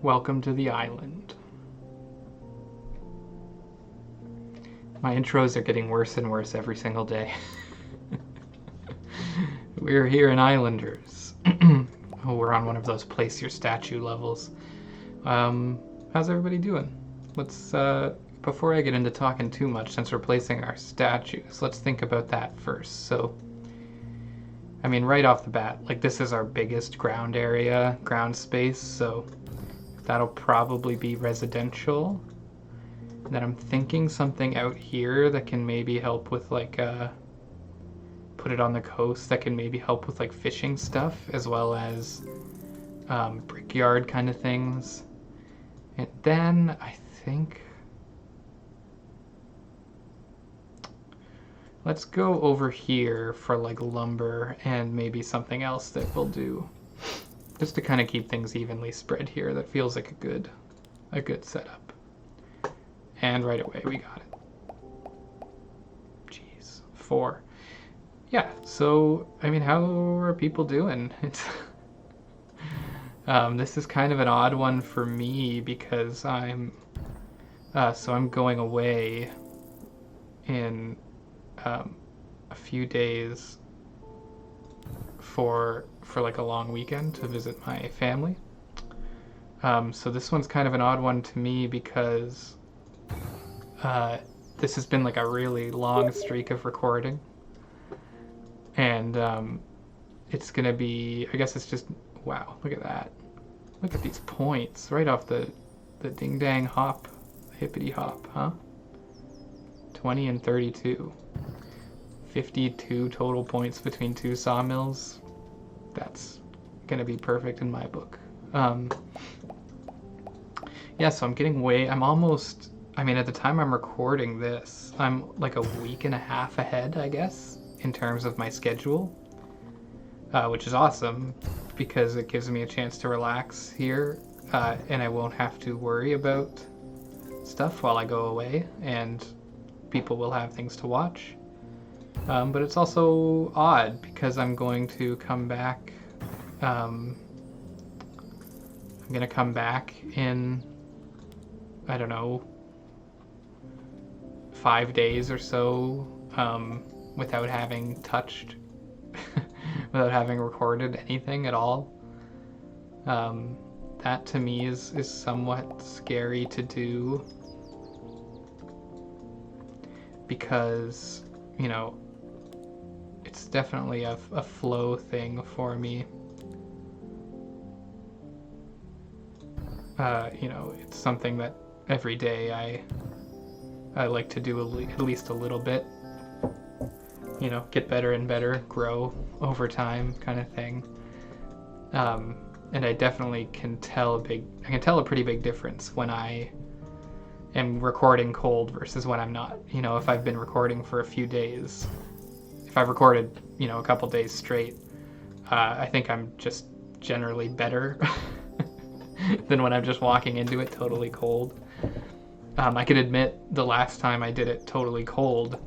Welcome to the island. My intros are getting worse and worse every single day. We're here in Islanders. Oh, we're on one of those place your statue levels. How's everybody doing? Let's, before I get into talking too much, since we're placing our statues, let's think about that first. So, I mean, right off the bat, like, this is our biggest ground area, ground space, so that'll probably be residential. And then I'm thinking something out here that can maybe help with, like, put it on the coast, that can maybe help with, like, fishing stuff, as well as brickyard kind of things. And then I think let's go over here for, like, lumber and maybe something else that we'll do, just to kind of keep things evenly spread here. That feels like a good setup. And right away we got it. Jeez, 4. Yeah, so, I mean, how are people doing? It's this is kind of an odd one for me because I'm going away in a few days for like a long weekend to visit my family. So this one's kind of an odd one to me because this has been like a really long streak of recording, and it's gonna be, I guess it's just, wow, look at that, look at these points right off the ding dang hop, hippity hop, huh? 20 and 32, 52 total points between 2 sawmills. That's gonna be perfect in my book. Yeah, so I'm almost, I mean, at the time I'm recording this, I'm like a week and a half ahead, I guess, in terms of my schedule, which is awesome because it gives me a chance to relax here, and I won't have to worry about stuff while I go away, and people will have things to watch. But it's also odd because I'm going to come back, I'm going to come back in, I don't know, 5 days or so, without having touched, without having recorded anything at all. That to me is somewhat scary to do because, you know, it's definitely a flow thing for me. You know, it's something that every day I like to do at least a little bit. You know, get better and better, grow over time, kind of thing. And I definitely can tell a pretty big difference when I am recording cold versus when I'm not. You know, if I've been recording for a few days, if I've recorded, you know, a couple days straight, I think I'm just generally better than when I'm just walking into it totally cold. I can admit the last time I did it totally cold,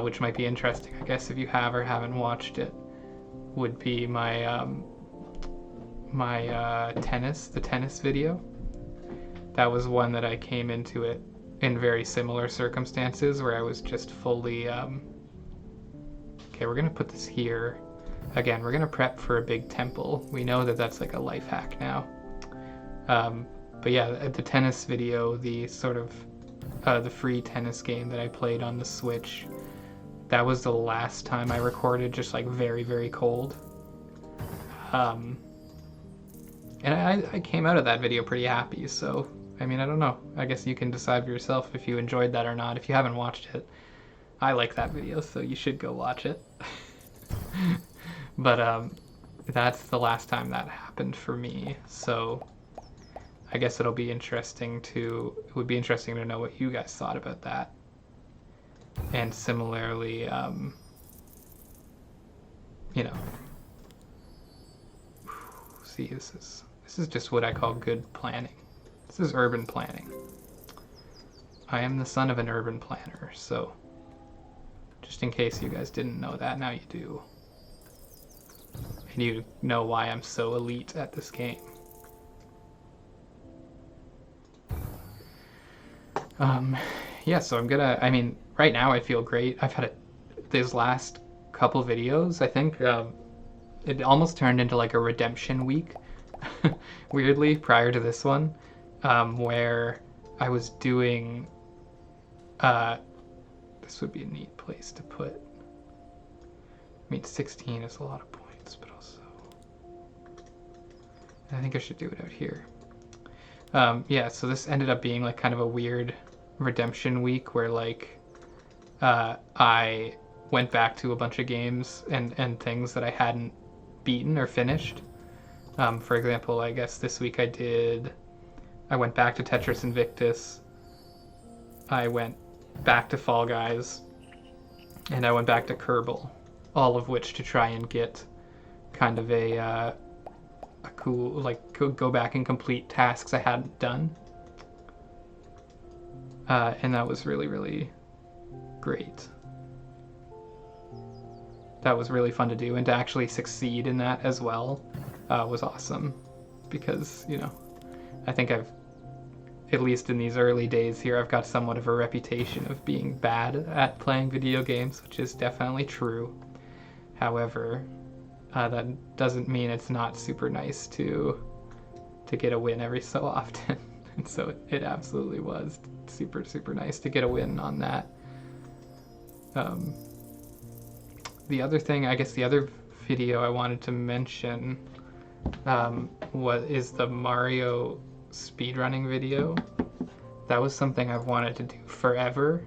which might be interesting, I guess, if you have or haven't watched it, would be my the tennis video. That was one that I came into it in very similar circumstances where I was just fully, okay, we're gonna put this here. Again, we're gonna prep for a big temple. We know that that's like a life hack now. But yeah, the tennis video, the sort of, the free tennis game that I played on the Switch, that was the last time I recorded just like very, very cold. And I came out of that video pretty happy, so, I mean, I don't know. I guess you can decide for yourself if you enjoyed that or not. If you haven't watched it, I like that video, so you should go watch it. But that's the last time that happened for me, so I guess it would be interesting to know what you guys thought about that. And similarly, you know, see, this is just what I call good planning. This is urban planning. I am the son of an urban planner, so just in case you guys didn't know that, now you do. And you know why I'm so elite at this game. Um, yeah, so I mean, right now I feel great. These last couple videos, I think it almost turned into like a redemption week, weirdly, prior to this one, where I was doing, uh, this would be a neat place to put, I mean, 16 is a lot of points, but also, I think I should do it out here. Yeah, so this ended up being like kind of a weird redemption week where like I went back to a bunch of games and things that I hadn't beaten or finished. For example, I guess this week I went back to Tetris Invictus, I went back to Fall Guys, and I went back to Kerbal, all of which to try and get kind of a cool, like, go back and complete tasks I hadn't done. And that was really, really great. That was really fun to do, and to actually succeed in that as well was awesome. Because, you know, I think at least in these early days here, I've got somewhat of a reputation of being bad at playing video games, which is definitely true. However, that doesn't mean it's not super nice to get a win every so often. And so it absolutely was super, super nice to get a win on that. The other thing, I guess the other video I wanted to mention is the Mario speedrunning video. That was something I've wanted to do forever,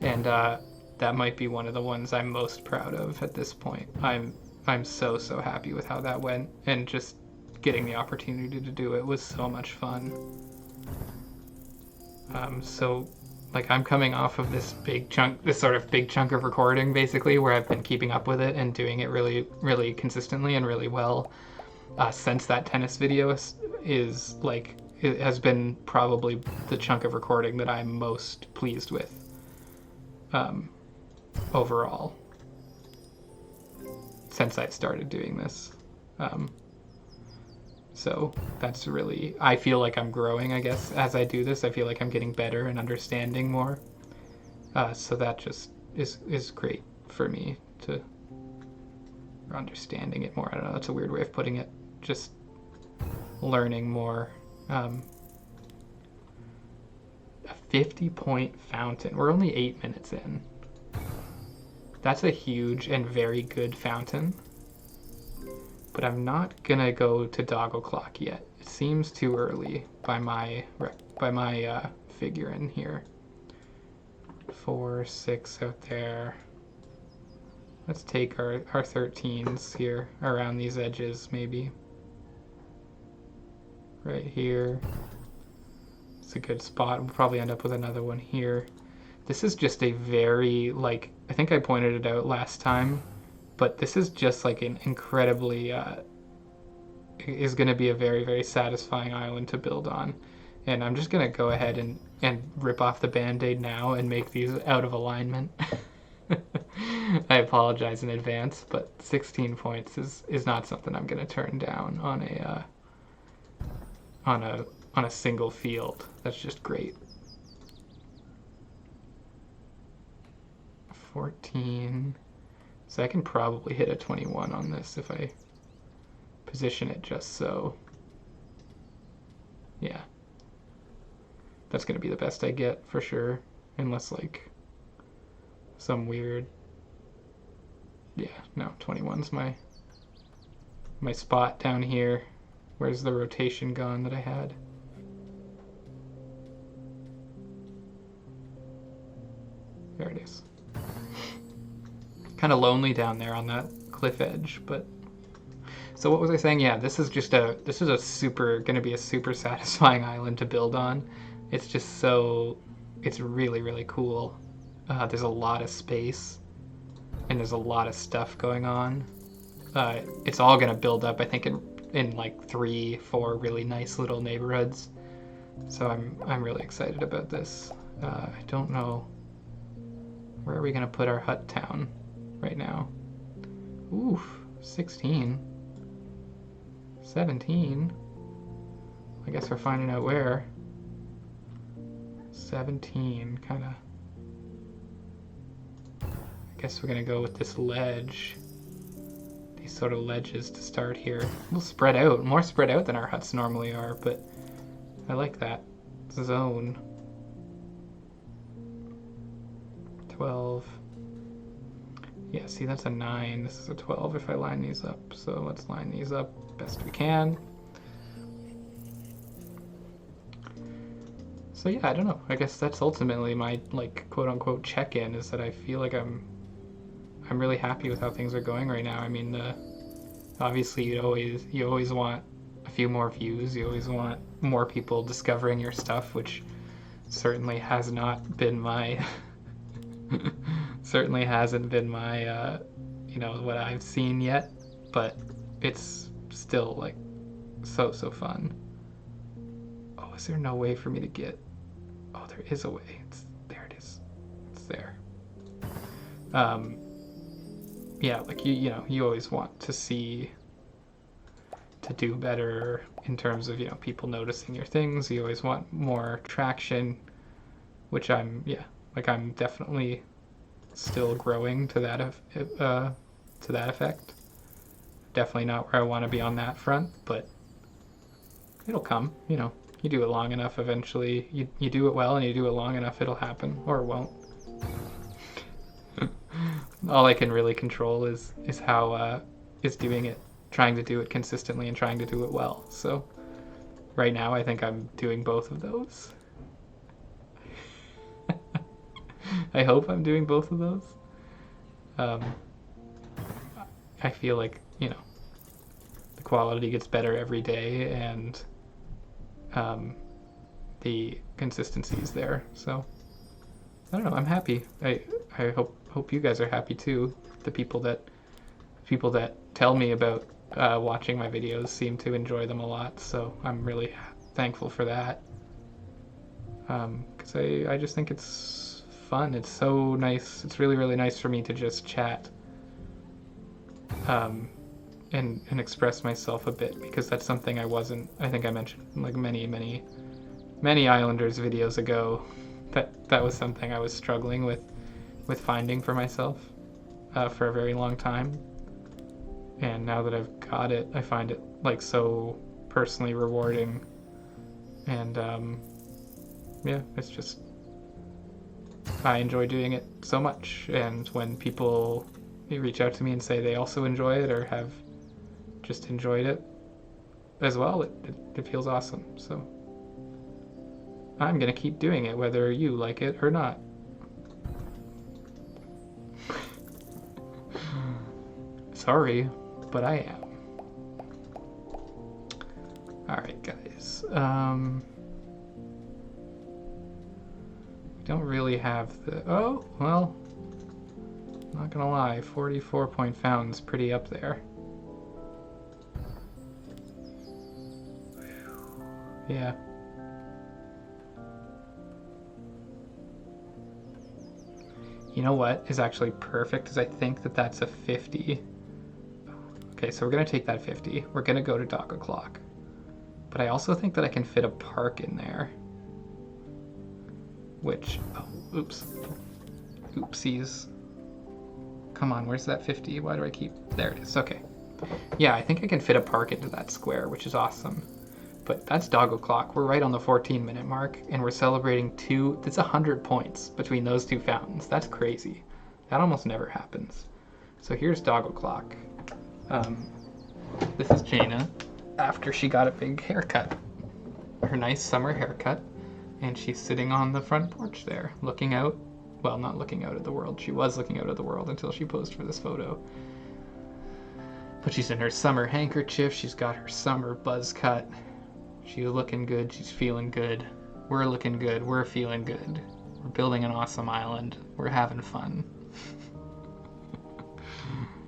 and that might be one of the ones I'm most proud of at this point. I'm so happy with how that went, and just getting the opportunity to do it was so much fun. So like I'm coming off of this sort of big chunk of recording basically, where I've been keeping up with it and doing it really, really consistently and really well. Since that tennis video is like, it has been probably the chunk of recording that I'm most pleased with overall since I started doing this. So that's really, I feel like I'm growing, I guess, as I do this. I feel like I'm getting better and understanding more. So that just is great for me to, or understanding it more. I don't know, that's a weird way of putting it. Just learning more. A 50-point fountain. We're only 8 minutes in. That's a huge and very good fountain. But I'm not gonna go to Doggle Clock yet. It seems too early by my figure in here. 4, 6 out there. Let's take our 13s here around these edges, maybe. Right here. It's a good spot. We'll probably end up with another one here. This is just a very, like, I think I pointed it out last time, but this is just like an incredibly, is going to be a very, very satisfying island to build on. And I'm just going to go ahead and rip off the Band-Aid now and make these out of alignment. I apologize in advance, but 16 points is not something I'm going to turn down on a single field. That's just great. 14. So I can probably hit a 21 on this if I position it just so. Yeah. That's going to be the best I get for sure. Unless like some weird. Yeah, no, 21's my spot down here. Where's the rotation gone that I had? There it is. Kind of lonely down there on that cliff edge, but so what was I saying? Yeah, this is a super gonna be a super satisfying island to build on. It's just it's really, really cool. There's a lot of space and there's a lot of stuff going on. It's all gonna build up, I think, in like 3-4 really nice little neighborhoods. So I'm really excited about this. I don't know, where are we gonna put our hut town right now? Oof, 16, 17. I guess we're finding out where. 17, kind of. I guess we're gonna go with this ledge. These sort of ledges to start here. A little spread out, more spread out than our huts normally are, but I like that zone. 12. Yeah, see, that's a 9. This is a 12 if I line these up. So let's line these up best we can. So yeah, I don't know. I guess that's ultimately my, like, quote-unquote check-in, is that I feel like I'm really happy with how things are going right now. I mean, obviously you always want a few more views. You always want more people discovering your stuff, which certainly has not been my certainly hasn't been my you know, what I've seen yet, but it's still like so fun. Oh, is there no way for me to get? Oh, there is a way. There it is. It's there. Yeah, like you know, you always want to do better in terms of, you know, people noticing your things. You always want more traction, which I'm definitely still growing to that effect. Definitely not where I want to be on that front, but it'll come. You know, you do it long enough, eventually you do it well, and you do it long enough, it'll happen, or it won't. All I can really control is how is doing it, trying to do it consistently and trying to do it well. So right now I think I'm doing both of those. I hope I'm doing both of those. I feel like, you know, the quality gets better every day, and the consistency is there. So I don't know, I'm happy. I hope you guys are happy too. The people that tell me about watching my videos seem to enjoy them a lot, so I'm really thankful for that. Because I just think it's fun. It's so nice. It's really nice for me to just chat and express myself a bit, because that's something I think I mentioned like many Islanders videos ago, that was something I was struggling with finding for myself for a very long time. And now that I've got it, I find it like so personally rewarding. And yeah, it's just, I enjoy doing it so much. And when people reach out to me and say they also enjoy it or have just enjoyed it as well, it feels awesome. So I'm gonna keep doing it whether you like it or not. Sorry, but I am. Alright, guys. We don't really have the... Oh, well, not gonna lie, 44 point fountain's pretty up there. Yeah. You know what is actually perfect is I think that's a 50. Okay, so we're going to take that 50. We're going to go to Dog O'Clock. But I also think that I can fit a park in there. Which, oh, oops. Oopsies. Come on, where's that 50? Why do I keep... There it is, okay. Yeah, I think I can fit a park into that square, which is awesome. But that's Dog O'Clock. We're right on the 14-minute mark, and we're celebrating that's 100 points between those two fountains. That's crazy. That almost never happens. So here's Dog O'Clock. This is Jaina after she got a big haircut, her nice summer haircut, and she's sitting on the front porch there, looking out. Well, not looking out at the world. She was looking out at the world until she posed for this photo. But she's in her summer handkerchief. She's got her summer buzz cut. She's looking good. She's feeling good. We're looking good. We're feeling good. We're building an awesome island. We're having fun.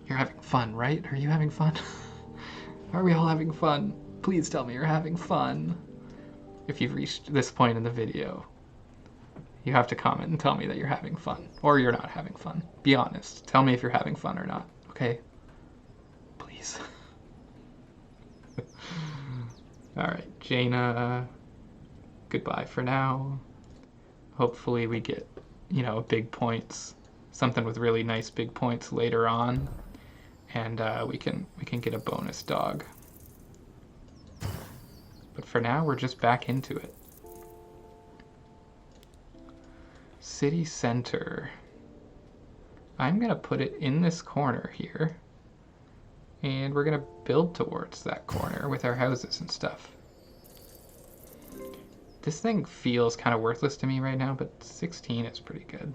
You're having fun, right? Are you having fun? Are we all having fun? Please tell me you're having fun. If you've reached this point in the video, you have to comment and tell me that you're having fun. Or you're not having fun. Be honest. Tell me if you're having fun or not. Okay? Please. Alright, Jaina, goodbye for now. hopefully we get, you know, big points, something with really nice big points later on, and we can get a bonus dog. But for now, we're just back into it. City center. I'm gonna put it in this corner here, and we're gonna build towards that corner with our houses and stuff. This thing feels kind of worthless to me right now, but 16 is pretty good.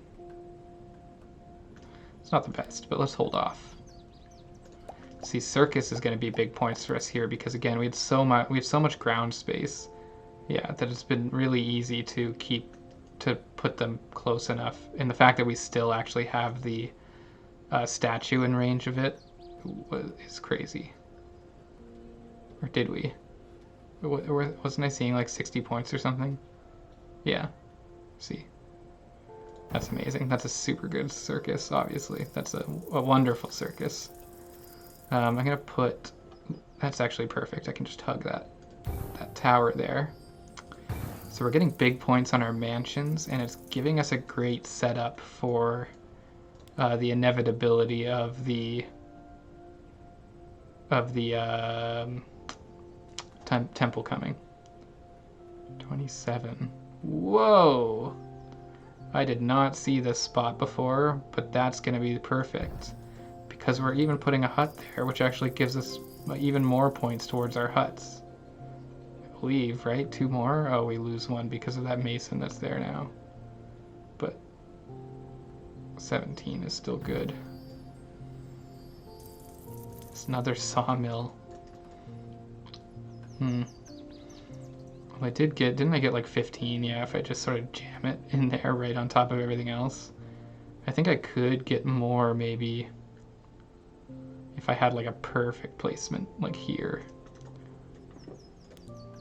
It's not the best, but let's hold off. See, circus is going to be big points for us here because again, we have so much ground space. Yeah, that it's been really easy to put them close enough. And the fact that we still actually have the statue in range of it is crazy. Or did we? Wasn't I seeing like 60 points or something? Yeah. See. That's amazing. That's a super good circus, obviously. That's a wonderful circus. I'm going to put... That's actually perfect. I can just hug that tower there. So we're getting big points on our mansions, and it's giving us a great setup for the inevitability of the temple coming. 27. Whoa! I did not see this spot before, but that's going to be perfect. Because we're even putting a hut there, which actually gives us even more points towards our huts. I believe, right? 2 more? Oh, we lose 1 because of that mason that's there now. But 17 is still good. It's another sawmill. Well, I didn't I get like 15? Yeah, if I just sort of jam it in there right on top of everything else. I think I could get more maybe if I had like a perfect placement like here.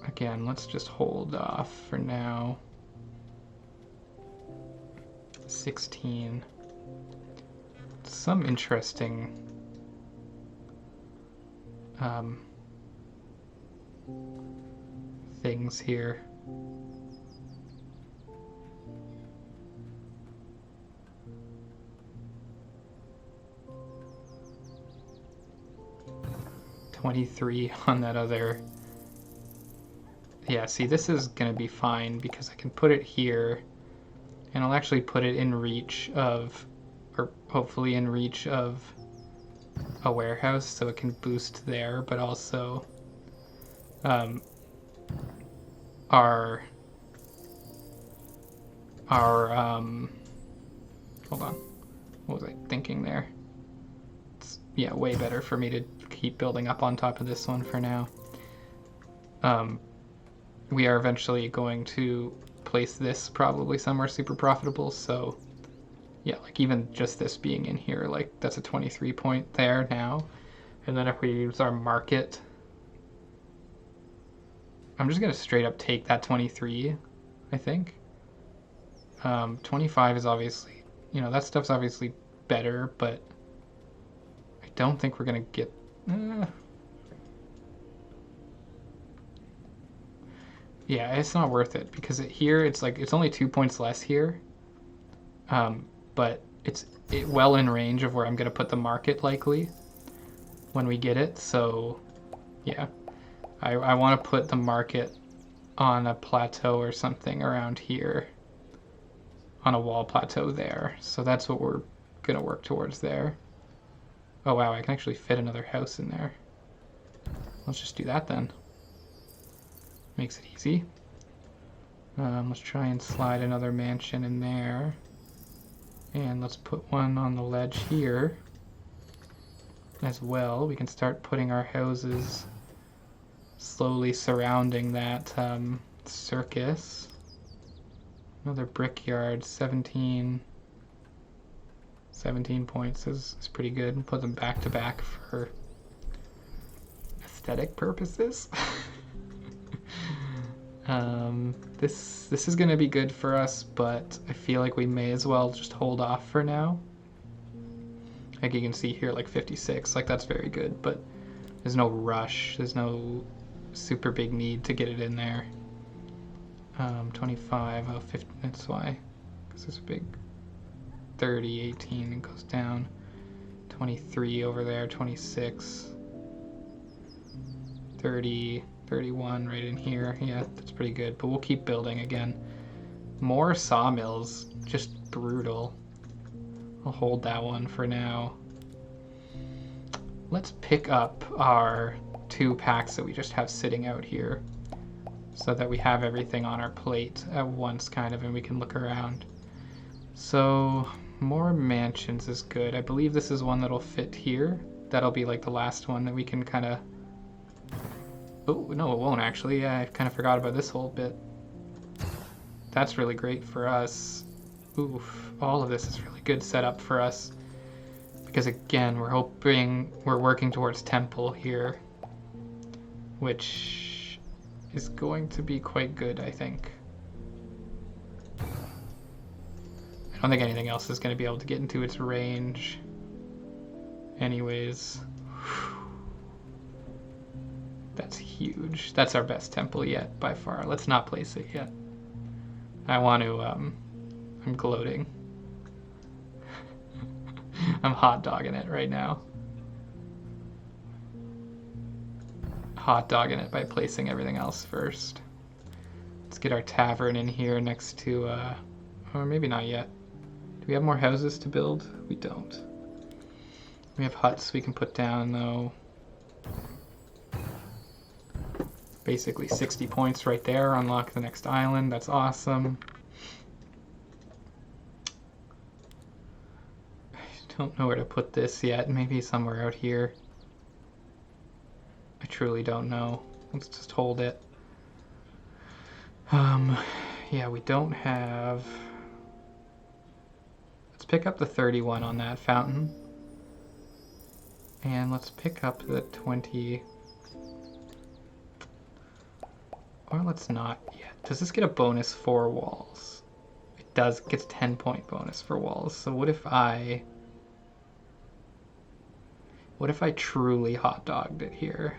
Again, let's just hold off for now. 16. Some interesting things here. $23 on that other. Yeah, see, this is gonna be fine because I can put it here, and I'll actually put it in reach of, or hopefully in reach of a warehouse, so it can boost there, but also our hold on, what was I thinking there? It's, yeah, way better for me to keep building up on top of this one for now. We are eventually going to place this probably somewhere super profitable, so yeah, like even just this being in here, like that's a 23 point there now. And then if we use our market, I'm just gonna straight up take that 23, I think. 25 is obviously, you know, that stuff's obviously better, but I don't think we're gonna get yeah, it's not worth it because here it's like it's only 2 points less here, but it's well in range of where I'm gonna put the market likely when we get it. So yeah, I want to put the market on a plateau or something around here, on a wall plateau there. So that's what we're gonna work towards there. Oh wow, I can actually fit another house in there. Let's just do that then. Makes it easy. Let's try and slide another mansion in there. And let's put one on the ledge here as well. We can start putting our houses slowly surrounding that circus. Another brickyard, 17 points is pretty good. Put them back to back for aesthetic purposes. This is gonna be good for us, but I feel like we may as well just hold off for now. Like you can see here, like 56, like that's very good, but there's no rush. There's no super big need to get it in there. 25, oh, 50, that's why. Because there's a big 30, 18, it goes down. 23 over there, 26. 30, 31 right in here. Yeah, that's pretty good, but we'll keep building again. More sawmills, just brutal. I'll hold that one for now. Let's pick up our 2 packs that we just have sitting out here so that we have everything on our plate at once, kind of, and we can look around. So more mansions is good. I believe this is one that'll fit here. That'll be like the last one that we can kind of... Oh, no, it won't actually. Yeah, I kind of forgot about this whole bit. That's really great for us. Oof, all of this is really good setup for us. Because again, we're working towards temple here. Which is going to be quite good, I think. I don't think anything else is going to be able to get into its range. Anyways. That's huge. That's our best temple yet, by far. Let's not place it yet. I want to, I'm gloating. I'm hot dogging it right now. Hot dogging it by placing everything else first. Let's get our tavern in here next to, or maybe not yet. Do we have more houses to build? We don't. We have huts we can put down, though. Basically 60 points right there. Unlock the next island. That's awesome. I don't know where to put this yet. Maybe somewhere out here. I truly don't know. Let's just hold it. Yeah, we don't have... Let's pick up the 31 on that fountain. And let's pick up the 20... Or let's not yet. Does this get a bonus for walls? It does. It gets 10-point bonus for walls. So what if I truly hot dogged it here?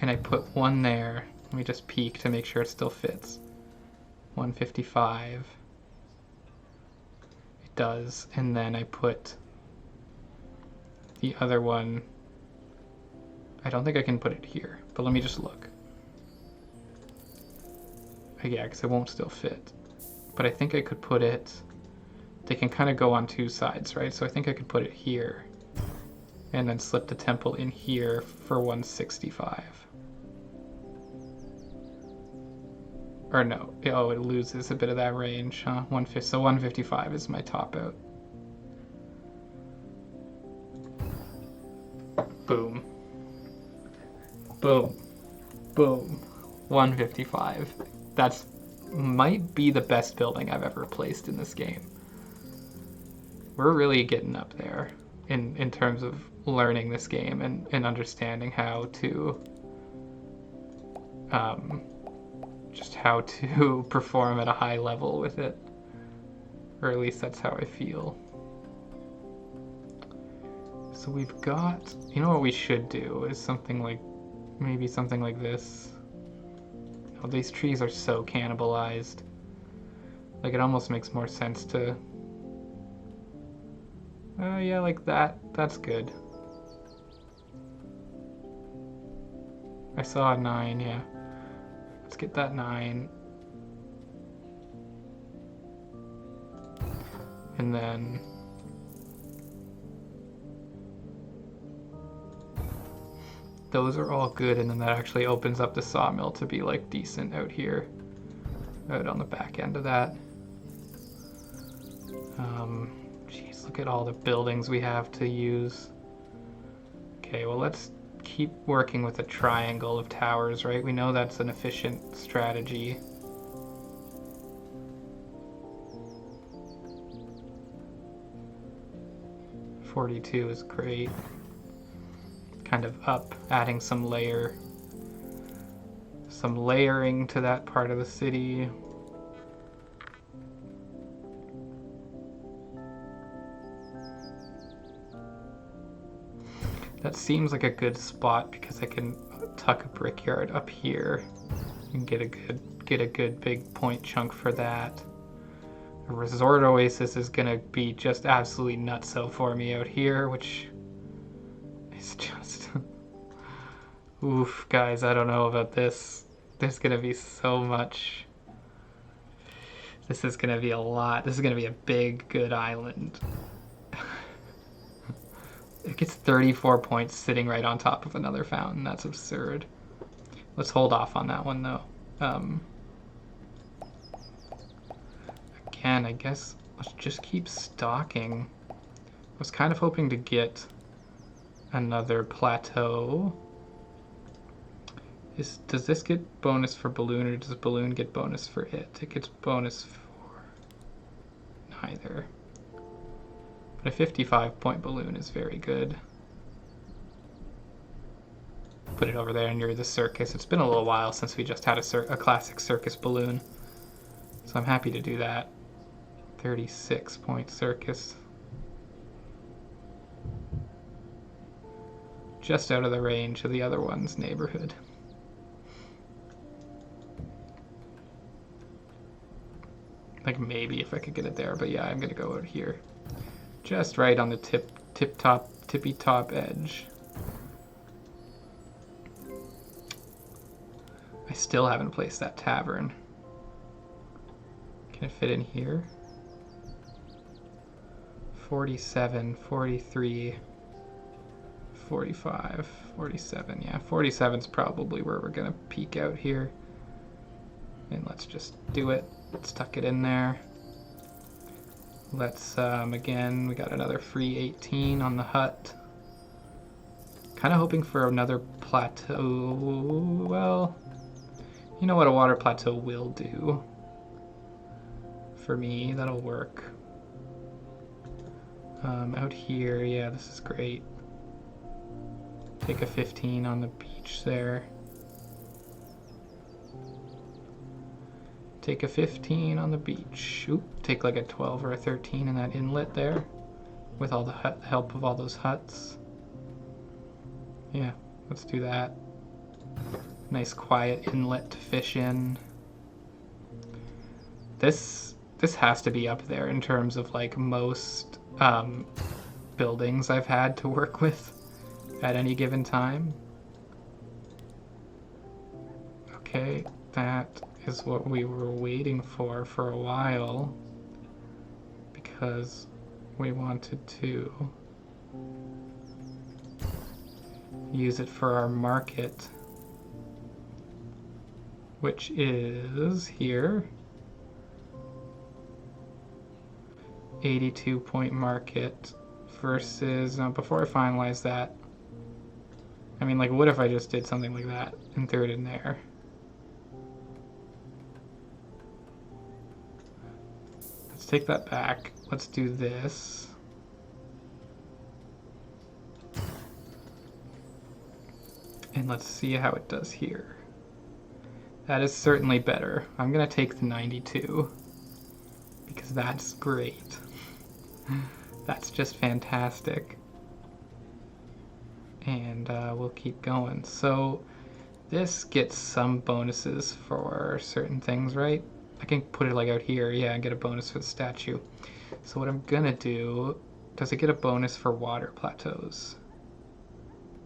And I put one there. Let me just peek to make sure it still fits. 155. It does. And then I put the other one. I don't think I can put it here, but let me just look. Yeah, because it won't still fit. But I think I could put it... They can kind of go on 2 sides, right? So I think I could put it here. And then slip the temple in here for 165. Or no. Oh, it loses a bit of that range, huh? So 155 is my top out. Boom. Boom. Boom. 155. That's might be the best building I've ever placed in this game. We're really getting up there in terms of learning this game and understanding how to just how to perform at a high level with it. Or at least that's how I feel. So we've got, you know what we should do is something like, maybe something like this. Oh, these trees are so cannibalized. Like, it almost makes more sense to... yeah, like that. That's good. I saw a 9, yeah. Let's get that 9. And then... Those are all good, and then that actually opens up the sawmill to be, like, decent out here. Out on the back end of that. Jeez, look at all the buildings we have to use. Okay, well, let's keep working with a triangle of towers, right? We know that's an efficient strategy. .42 is great. Kind of up, adding some layering to that part of the city. That seems like a good spot because I can tuck a brickyard up here and get a good big point chunk for that. Resort Oasis is gonna be just absolutely nutso for me out here, which is just... Oof, guys, I don't know about this. There's gonna be so much. This is gonna be a lot. This is gonna be a big, good island. It gets 34 points sitting right on top of another fountain. That's absurd. Let's hold off on that one, though. Again, I guess let's just keep stocking. I was kind of hoping to get another plateau. Does this get bonus for balloon, or does balloon get bonus for it? It gets bonus for neither. But a 55-point balloon is very good. Put it over there near the circus. It's been a little while since we just had a classic circus balloon, so I'm happy to do that. 36-point circus. Just out of the range of the other one's neighborhood. Like maybe if I could get it there, but yeah, I'm gonna go out here. Just right on the tippy top edge. I still haven't placed that tavern. Can it fit in here? 47, 43, 45, 47. Yeah, 47's probably where we're gonna peak out here. And let's just do it. Let's tuck it in there. Let's, again, we got another free 18 on the hut. Kind of hoping for another plateau. Well, you know what a water plateau will do. For me, that'll work. Out here, yeah, this is great. Take a 15 on the beach there. Take a 15 on the beach. Oop, take like a 12 or a 13 in that inlet there. With all the help of all those huts. Yeah, let's do that. Nice quiet inlet to fish in. This has to be up there in terms of like most buildings I've had to work with at any given time. Okay, that is what we were waiting for a while, because we wanted to use it for our market, which is here. 82-point market versus, before I finalize that, I mean, like, what if I just did something like that and threw it in there? Let's take that back. Let's do this. And let's see how it does here. That is certainly better. I'm gonna take the 92 because that's great. That's just fantastic. And we'll keep going. So this gets some bonuses for certain things, right? I can put it like out here, yeah, and get a bonus for the statue. So what I'm gonna do, does it get a bonus for water plateaus?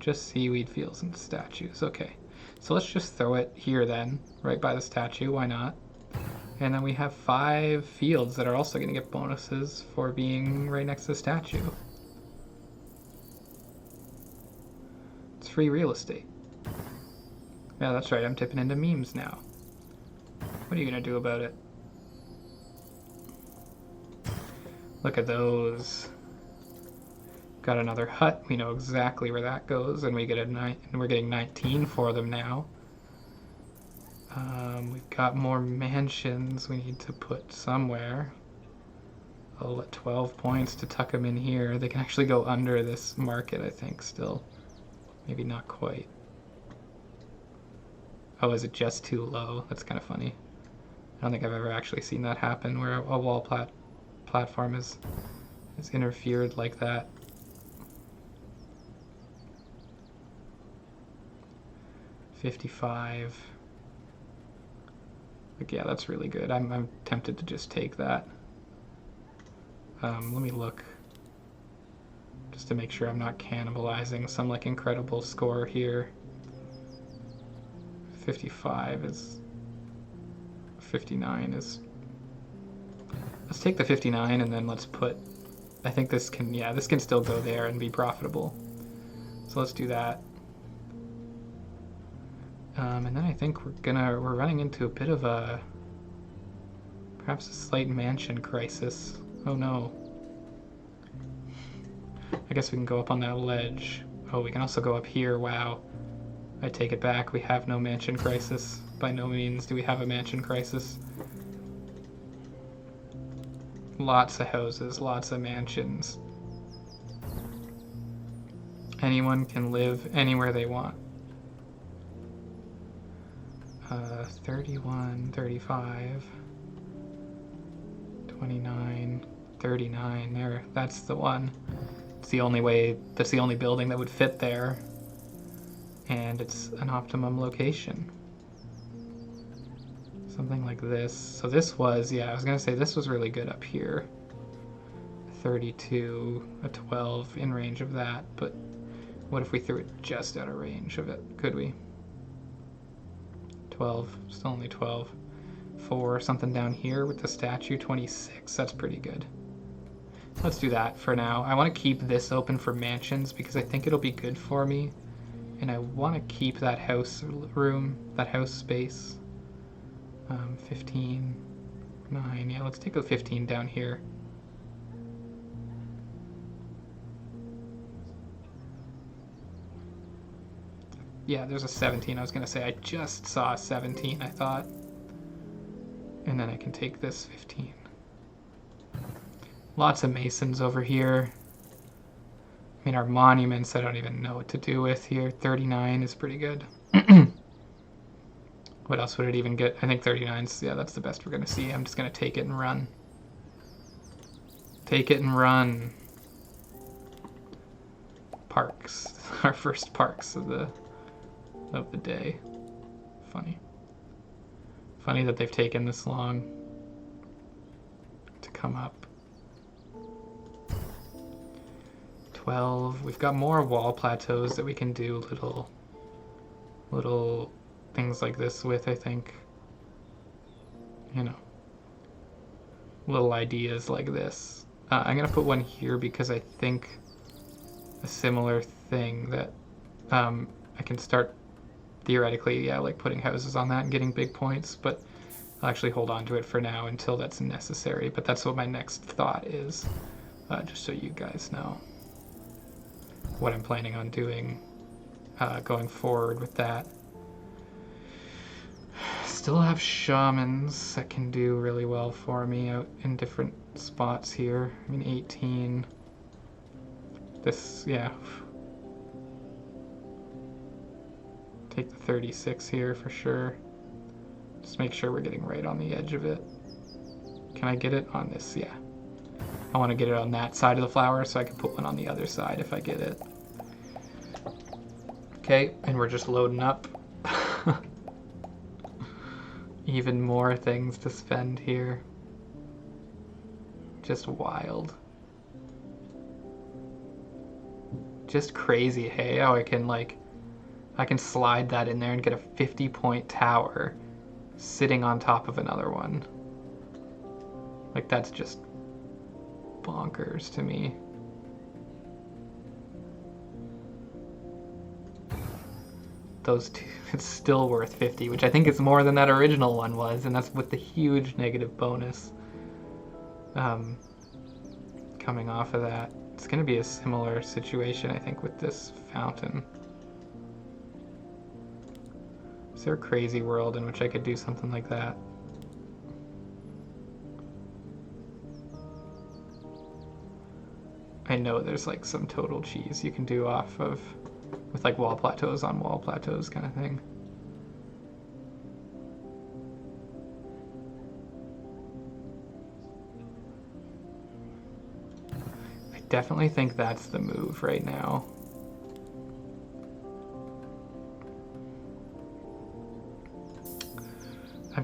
Just seaweed fields and statues, okay. So let's just throw it here then, right by the statue, why not? And then we have 5 fields that are also gonna get bonuses for being right next to the statue. It's free real estate. Yeah, that's right, I'm tipping into memes now. What are you gonna do about it? Look at those. Got another hut. We know exactly where that goes, and we get and we're getting 19 for them now. We've got more mansions we need to put somewhere. I'll let 12 points to tuck them in here. They can actually go under this market, I think, still. Maybe not quite. Oh, is it just too low? That's kind of funny. I don't think I've ever actually seen that happen, where a wall platform is interfered like that. $55. Like, yeah, that's really good. I'm tempted to just take that. Let me look just to make sure I'm not cannibalizing some like incredible score here. 55 is 59 is, let's take the 59 and then let's put, I think this can, yeah, this can still go there and be profitable. So let's do that. And then I think we're running into a bit of a, perhaps a slight mansion crisis. Oh no. I guess we can go up on that ledge. Oh, we can also go up here. Wow. I take it back. We have no mansion crisis. By no means do we have a mansion crisis. Lots of houses, lots of mansions. Anyone can live anywhere they want. 31, 35, 29, 39, there, that's the one. It's the only way, that's the only building that would fit there. And it's an optimum location. Something like this. So this was, yeah, I was gonna say this was really good up here. 32, a 12 in range of that, but what if we threw it just out of range of it? Could we? 12, still only 12. 4, something down here with the statue, 26, that's pretty good. Let's do that for now. I want to keep this open for mansions because I think it'll be good for me. And I want to keep that house room, that house space. 15, 9, yeah, let's take a 15 down here. Yeah, there's a 17. I was going to say I just saw a 17, I thought. And then I can take this 15. Lots of masons over here. I mean, our monuments, I don't even know what to do with here. 39 is pretty good. What else would it even get? I think 39's, yeah, that's the best we're going to see. I'm just going to take it and run. Take it and run. Parks. Our first parks of the day. Funny. Funny that they've taken this long to come up. 12. We've got more wall plateaus that we can do little things like this with, I think. You know, little ideas like this. I'm going to put one here because I think a similar thing that I can start theoretically, yeah, like putting houses on that and getting big points, but I'll actually hold on to it for now until that's necessary. But that's what my next thought is, just so you guys know what I'm planning on doing going forward with that. Still have shamans that can do really well for me out in different spots here. I mean, 18. This, yeah. Take the 36 here for sure. Just make sure we're getting right on the edge of it. Can I get it on this? Yeah. I want to get it on that side of the flower so I can put one on the other side if I get it. Okay, and we're just loading up. Even more things to spend here. Just wild. Just crazy, hey, how I can slide that in there and get a 50-point tower sitting on top of another one. Like, that's just bonkers to me. Those two, it's still worth 50, which I think is more than that original one was, and that's with the huge negative bonus coming off of that. It's going to be a similar situation, I think, with this fountain. Is there a crazy world in which I could do something like that? I know there's like some total cheese you can do off of, with like wall plateaus on wall plateaus kind of thing. I definitely think that's the move right now.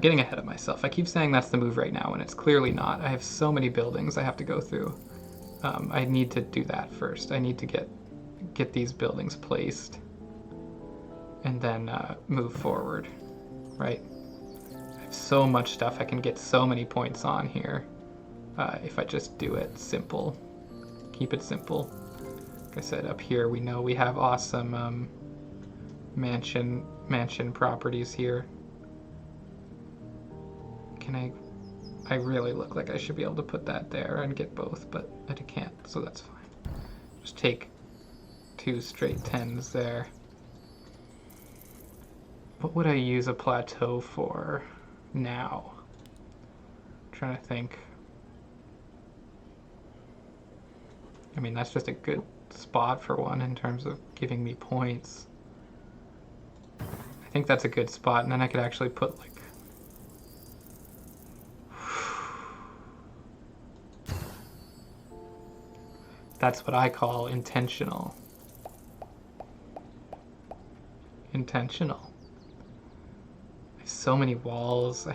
getting ahead of myself. I keep saying that's the move right now, and it's clearly not. I have so many buildings I have to go through. I need to do that first. I need to get these buildings placed, and then move forward, right? I have so much stuff I can get so many points on here if I just do it simple. Keep it simple. Like I said, up here we know we have awesome mansion properties here. I really look like I should be able to put that there and get both, but I can't, so that's fine. Just take 2 straight 10s there. What would I use a plateau for now? I'm trying to think. I mean, that's just a good spot for one in terms of giving me points. I think that's a good spot, and then I could actually put like that's what I call intentional. Intentional. I have so many walls.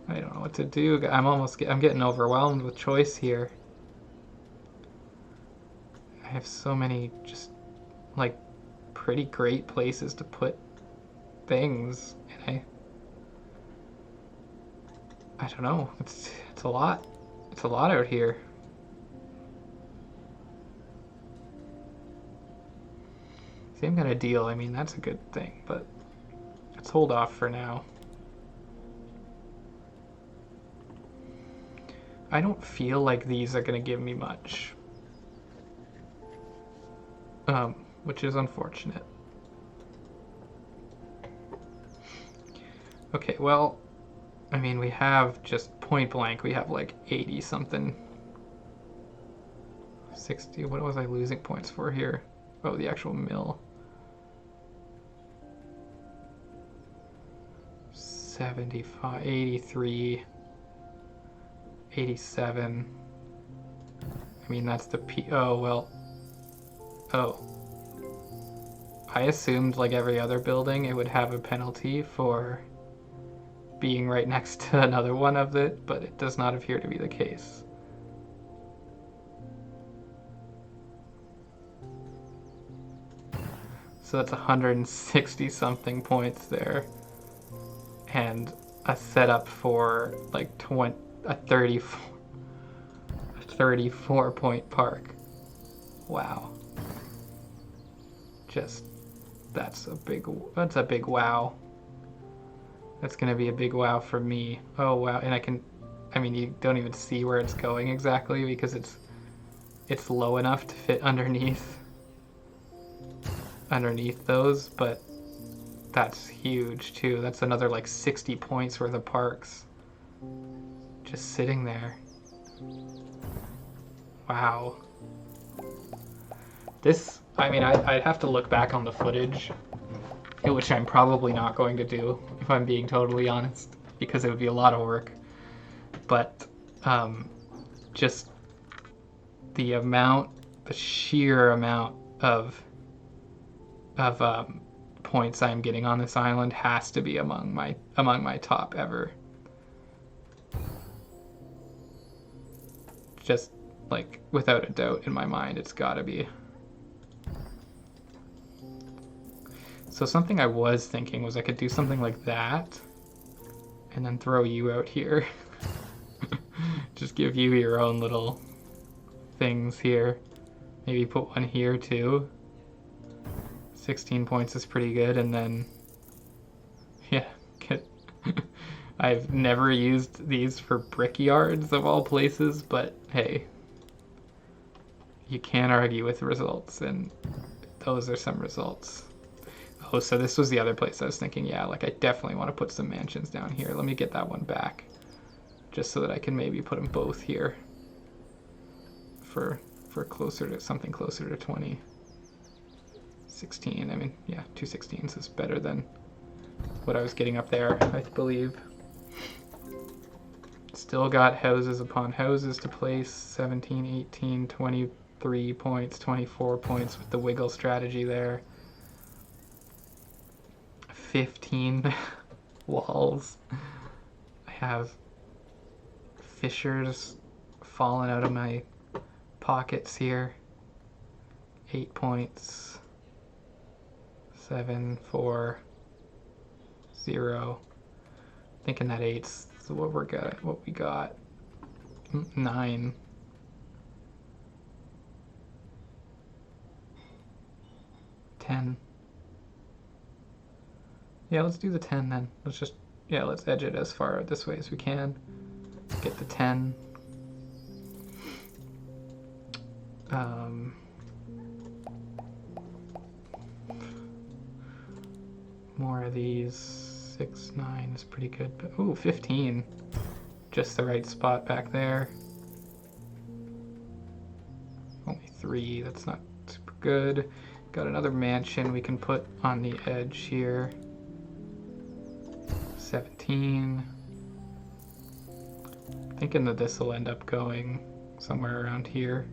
I don't know what to do. I'm getting overwhelmed with choice here. I have so many just like pretty great places to put things, and I don't know. It's a lot. It's a lot out here. Same kind of deal. I mean, that's a good thing, but let's hold off for now. I don't feel like these are going to give me much, which is unfortunate. Okay, well, I mean, we have just point blank, we have like 80 something. 60, what was I losing points for here? Oh, the actual mill. 75, 83, 87. I mean, that's the oh, well. Oh. I assumed, like every other building, it would have a penalty for being right next to another one of it, but it does not appear to be the case. So that's 160 something points there. And a setup for like a 34 point park. Wow. Just that's a big wow. That's gonna be a big wow for me. Oh wow, and I mean you don't even see where it's going exactly because it's low enough to fit underneath those, but that's huge too. That's another like 60 points worth of parks just sitting there. Wow. This, I mean, I'd have to look back on the footage, which I'm probably not going to do if I'm being totally honest, because it would be a lot of work. But just the sheer amount of points I'm getting on this island has to be among my top ever. Just like without a doubt in my mind, it's gotta be. So something I was thinking was I could do something like that and then throw you out here. Just give you your own little things here. Maybe put one here too. 16 points is pretty good, and then yeah, I've never used these for brickyards of all places, but hey, you can't argue with results, and those are some results. Oh, so this was the other place I was thinking, yeah, like I definitely want to put some mansions down here. Let me get that one back, just so that I can maybe put them both here for closer to something closer to 20. 16, I mean, yeah, 2 16s is better than what I was getting up there, I believe. Still got houses upon houses to place, 17, 18, 23 points, 24 points with the wiggle strategy there. 15. walls. I have fissures falling out of my pockets here. 8 points. 7, 4, 0. Thinking that 8's what we got. 9. $10. Yeah, let's do the 10 then. Let's edge it as far this way as we can. Get the 10. More of these. 6, 9 is pretty good. But, ooh, 15. Just the right spot back there. Only 3. That's not super good. Got another mansion we can put on the edge here. 17. Thinking that this will end up going somewhere around here.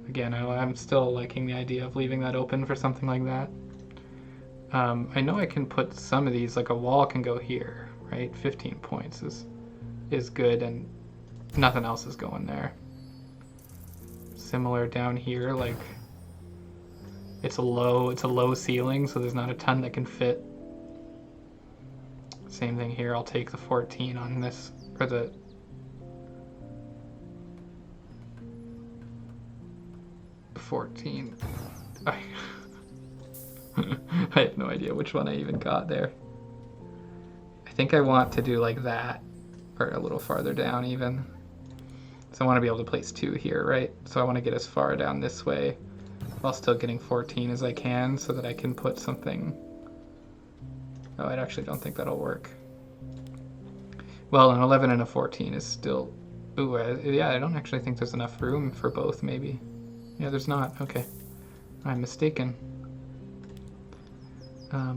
Again, I'm still liking the idea of leaving that open for something like that. I know I can put some of these, like a wall can go here, right? 15 points is good, and nothing else is going there. Similar down here, like it's a low ceiling, so there's not a ton that can fit. Same thing here. I'll take the 14 on this, or the 14. I have no idea which one I even got there. I think I want to do like that, or a little farther down even. So I want to be able to place 2 here, right? So I want to get as far down this way while still getting 14 as I can, so that I can put something. Oh, I actually don't think that'll work. Well, an 11 and a 14 is still... Ooh, yeah, I don't actually think there's enough room for both, maybe. Yeah, there's not. Okay. I'm mistaken.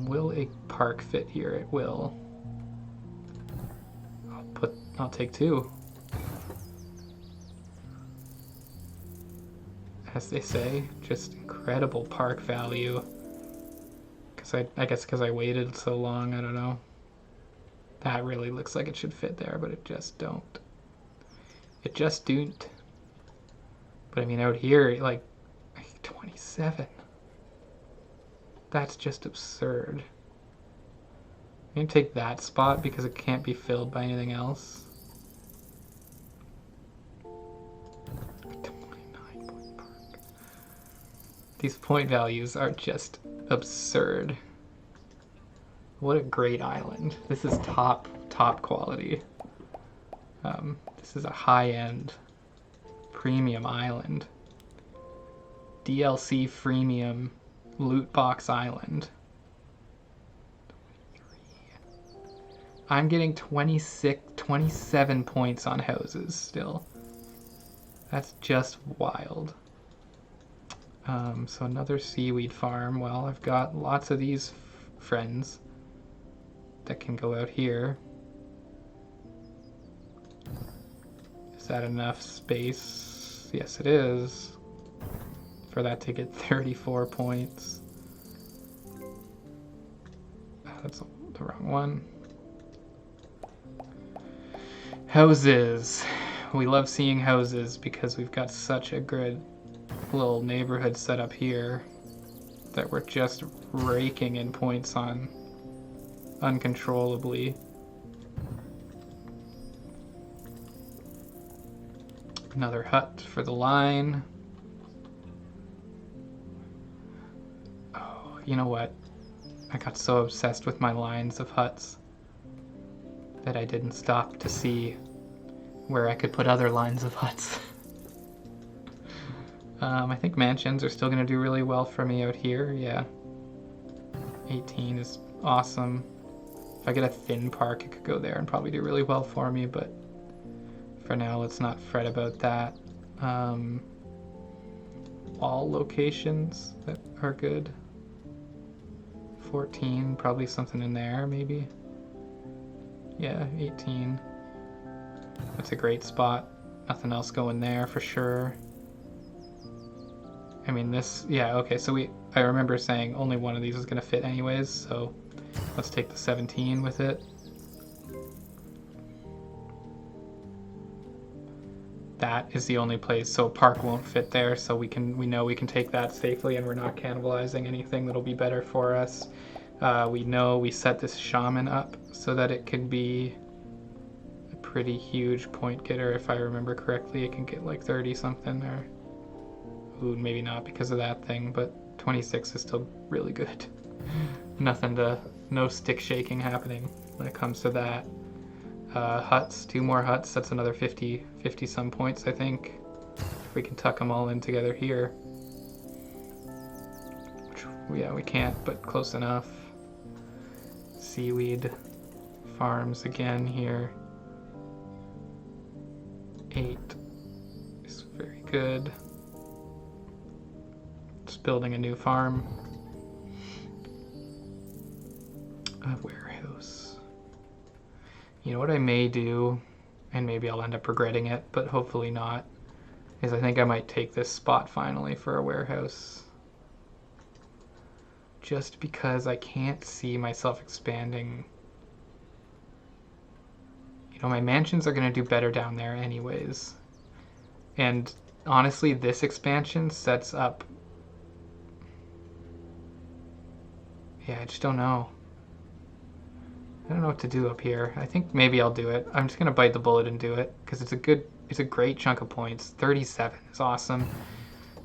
Will a park fit here? It will. I'll take 2. As they say, just incredible park value. I guess because I waited so long, I don't know. That really looks like it should fit there, but it just don't. It just don't. But I mean, out here, like 27. That's just absurd. I'm gonna take that spot because it can't be filled by anything else. 29 point park. These point values are just absurd. What a great island. This is top quality. This is a high-end premium island. DLC freemium loot box island. I'm getting 27 points on houses still. That's just wild. So another seaweed farm. Well, I've got lots of these friends that can go out here. Is that enough space? Yes, it is. For that to get 34 points. That's the wrong one. Houses. We love seeing houses because we've got such a good little neighborhood set up here that we're just raking in points on uncontrollably. Another hut for the line. Oh, you know what? I got so obsessed with my lines of huts that I didn't stop to see where I could put other lines of huts. I think mansions are still going to do really well for me out here, yeah. 18 is awesome. If I get a thin park, it could go there and probably do really well for me, but for now, let's not fret about that. All locations that are good. 14, probably something in there, maybe. Yeah, 18. That's a great spot. Nothing else going there for sure. I mean, this, yeah, okay, so I remember saying only one of these is going to fit anyways, so Let's take the 17 with it. That is the only place, so park won't fit there, so we know we can take that safely and we're not cannibalizing anything that'll be better for us. We know we set this shaman up so that it can be a pretty huge point getter. If I remember correctly, it can get like 30 something, or ooh, maybe not because of that thing, but 26 is still really good. No stick shaking happening when it comes to that. Huts, 2 more huts, that's another 50 some points, I think, if we can tuck them all in together here. Which, yeah, we can't, but close enough. Seaweed farms again here. 8 is very good. Just building a new farm. A warehouse. You know what I may do, and maybe I'll end up regretting it, but hopefully not, is I think I might take this spot finally for a warehouse. Just because I can't see myself expanding. You know, my mansions are going to do better down there anyways. And honestly, this expansion sets up... Yeah, I just don't know. I don't know what to do up here. I think maybe I'll do it. I'm just going to bite the bullet and do it, because it's a great chunk of points. 37 is awesome.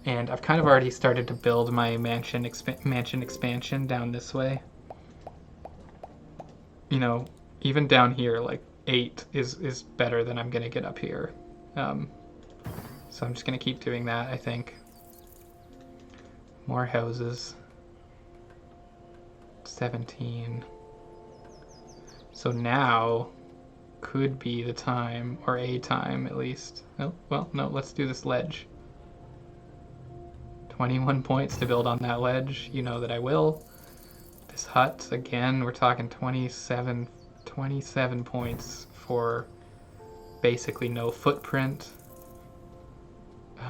And I've kind of already started to build my mansion expansion down this way. You know, even down here, like 8 is better than I'm going to get up here. So I'm just going to keep doing that, I think. More houses. 17. So now could be the time, or a time at least. Oh, well, no, let's do this ledge. 21 points to build on that ledge. You know that I will. This hut, again, we're talking 27 points for basically no footprint.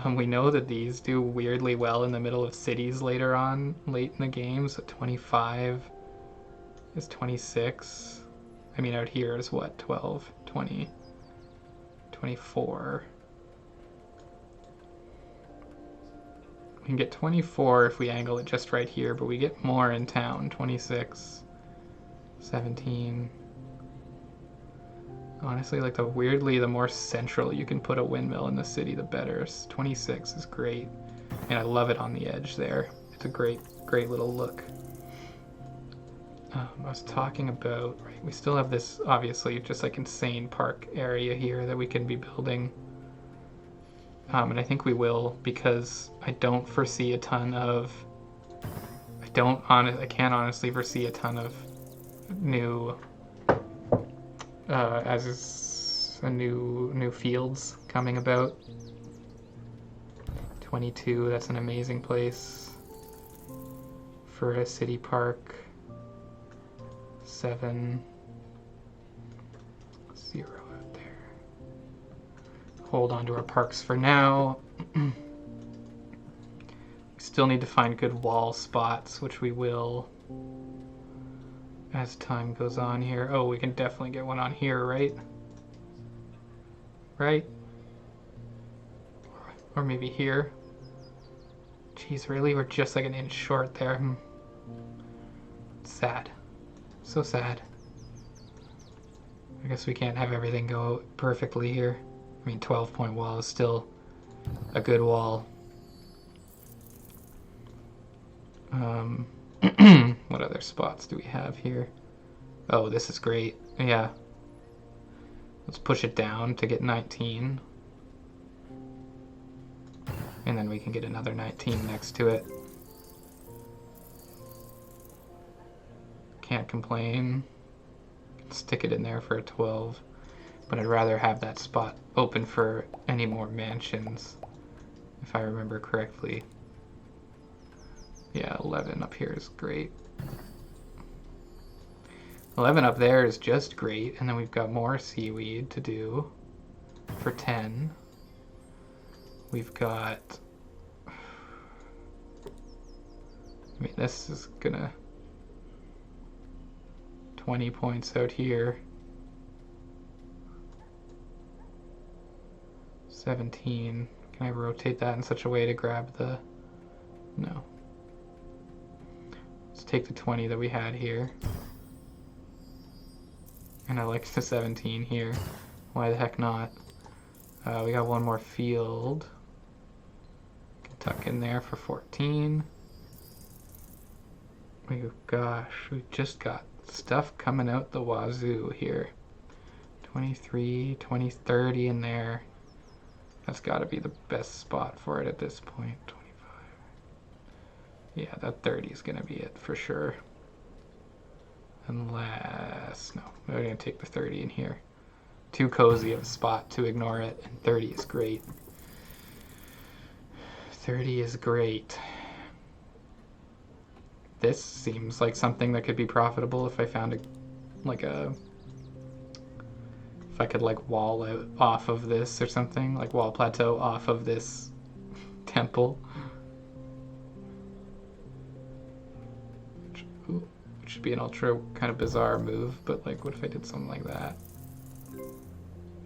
We know that these do weirdly well in the middle of cities later on, late in the game, so 25 is 26. I mean, out here is what, 12, 20, 24. We can get 24 if we angle it just right here, but we get more in town. 26, 17. Honestly, like the more central you can put a windmill in the city, the better. 26 is great, and I love it on the edge there. It's a great little look. I was talking about, right, we still have this, obviously, just like insane park area here that we can be building. And I think we will, because I don't foresee a ton of, I can't honestly foresee a ton of new, new fields coming about. 22, that's an amazing place for a city park. 7, 0 out there. Hold on to our parks for now. We still need to find good wall spots, which we will as time goes on here. Oh, we can definitely get one on here, right? Right? Or maybe here. Jeez, really? We're just like an inch short there. Sad. So sad. I guess we can't have everything go perfectly here. I mean, 12-point wall is still a good wall. What other spots do we have here? Oh, this is great. Yeah. Let's push it down to get 19. And then we can get another 19 next to it. Can't complain. Stick it in there for a 12. But I'd rather have that spot open for any more mansions, if I remember correctly. Yeah, 11 up here is great. 11 up there is just great, and then we've got more seaweed to do for 10. We've got... I mean, this is gonna... 20 points out here. 17. Can I rotate that in such a way to grab the... No. Let's take the 20 that we had here. And I like the 17 here. Why the heck not? We got one more field. Can tuck in there for 14. Gosh, we just got stuff coming out the wazoo here. 23, 20, 30 in there. That's got to be the best spot for it at this point. 25. Yeah, that 30 is going to be it for sure. Unless... No, we're going to take the 30 in here. Too cozy of a spot to ignore it, and 30 is great. 30 is great. This seems like something that could be profitable if I found if I could like wall out off of this or something, like wall plateau off of this temple. Which should be an ultra kind of bizarre move, but like what if I did something like that?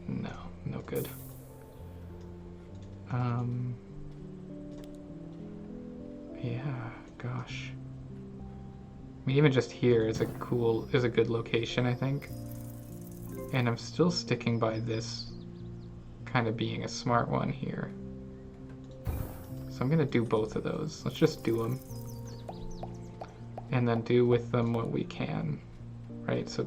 No, no good. Yeah, gosh. I mean, even just here is a good location, I think. And I'm still sticking by this kind of being a smart one here. So I'm gonna do both of those. Let's just do them. And then do with them what we can, right? So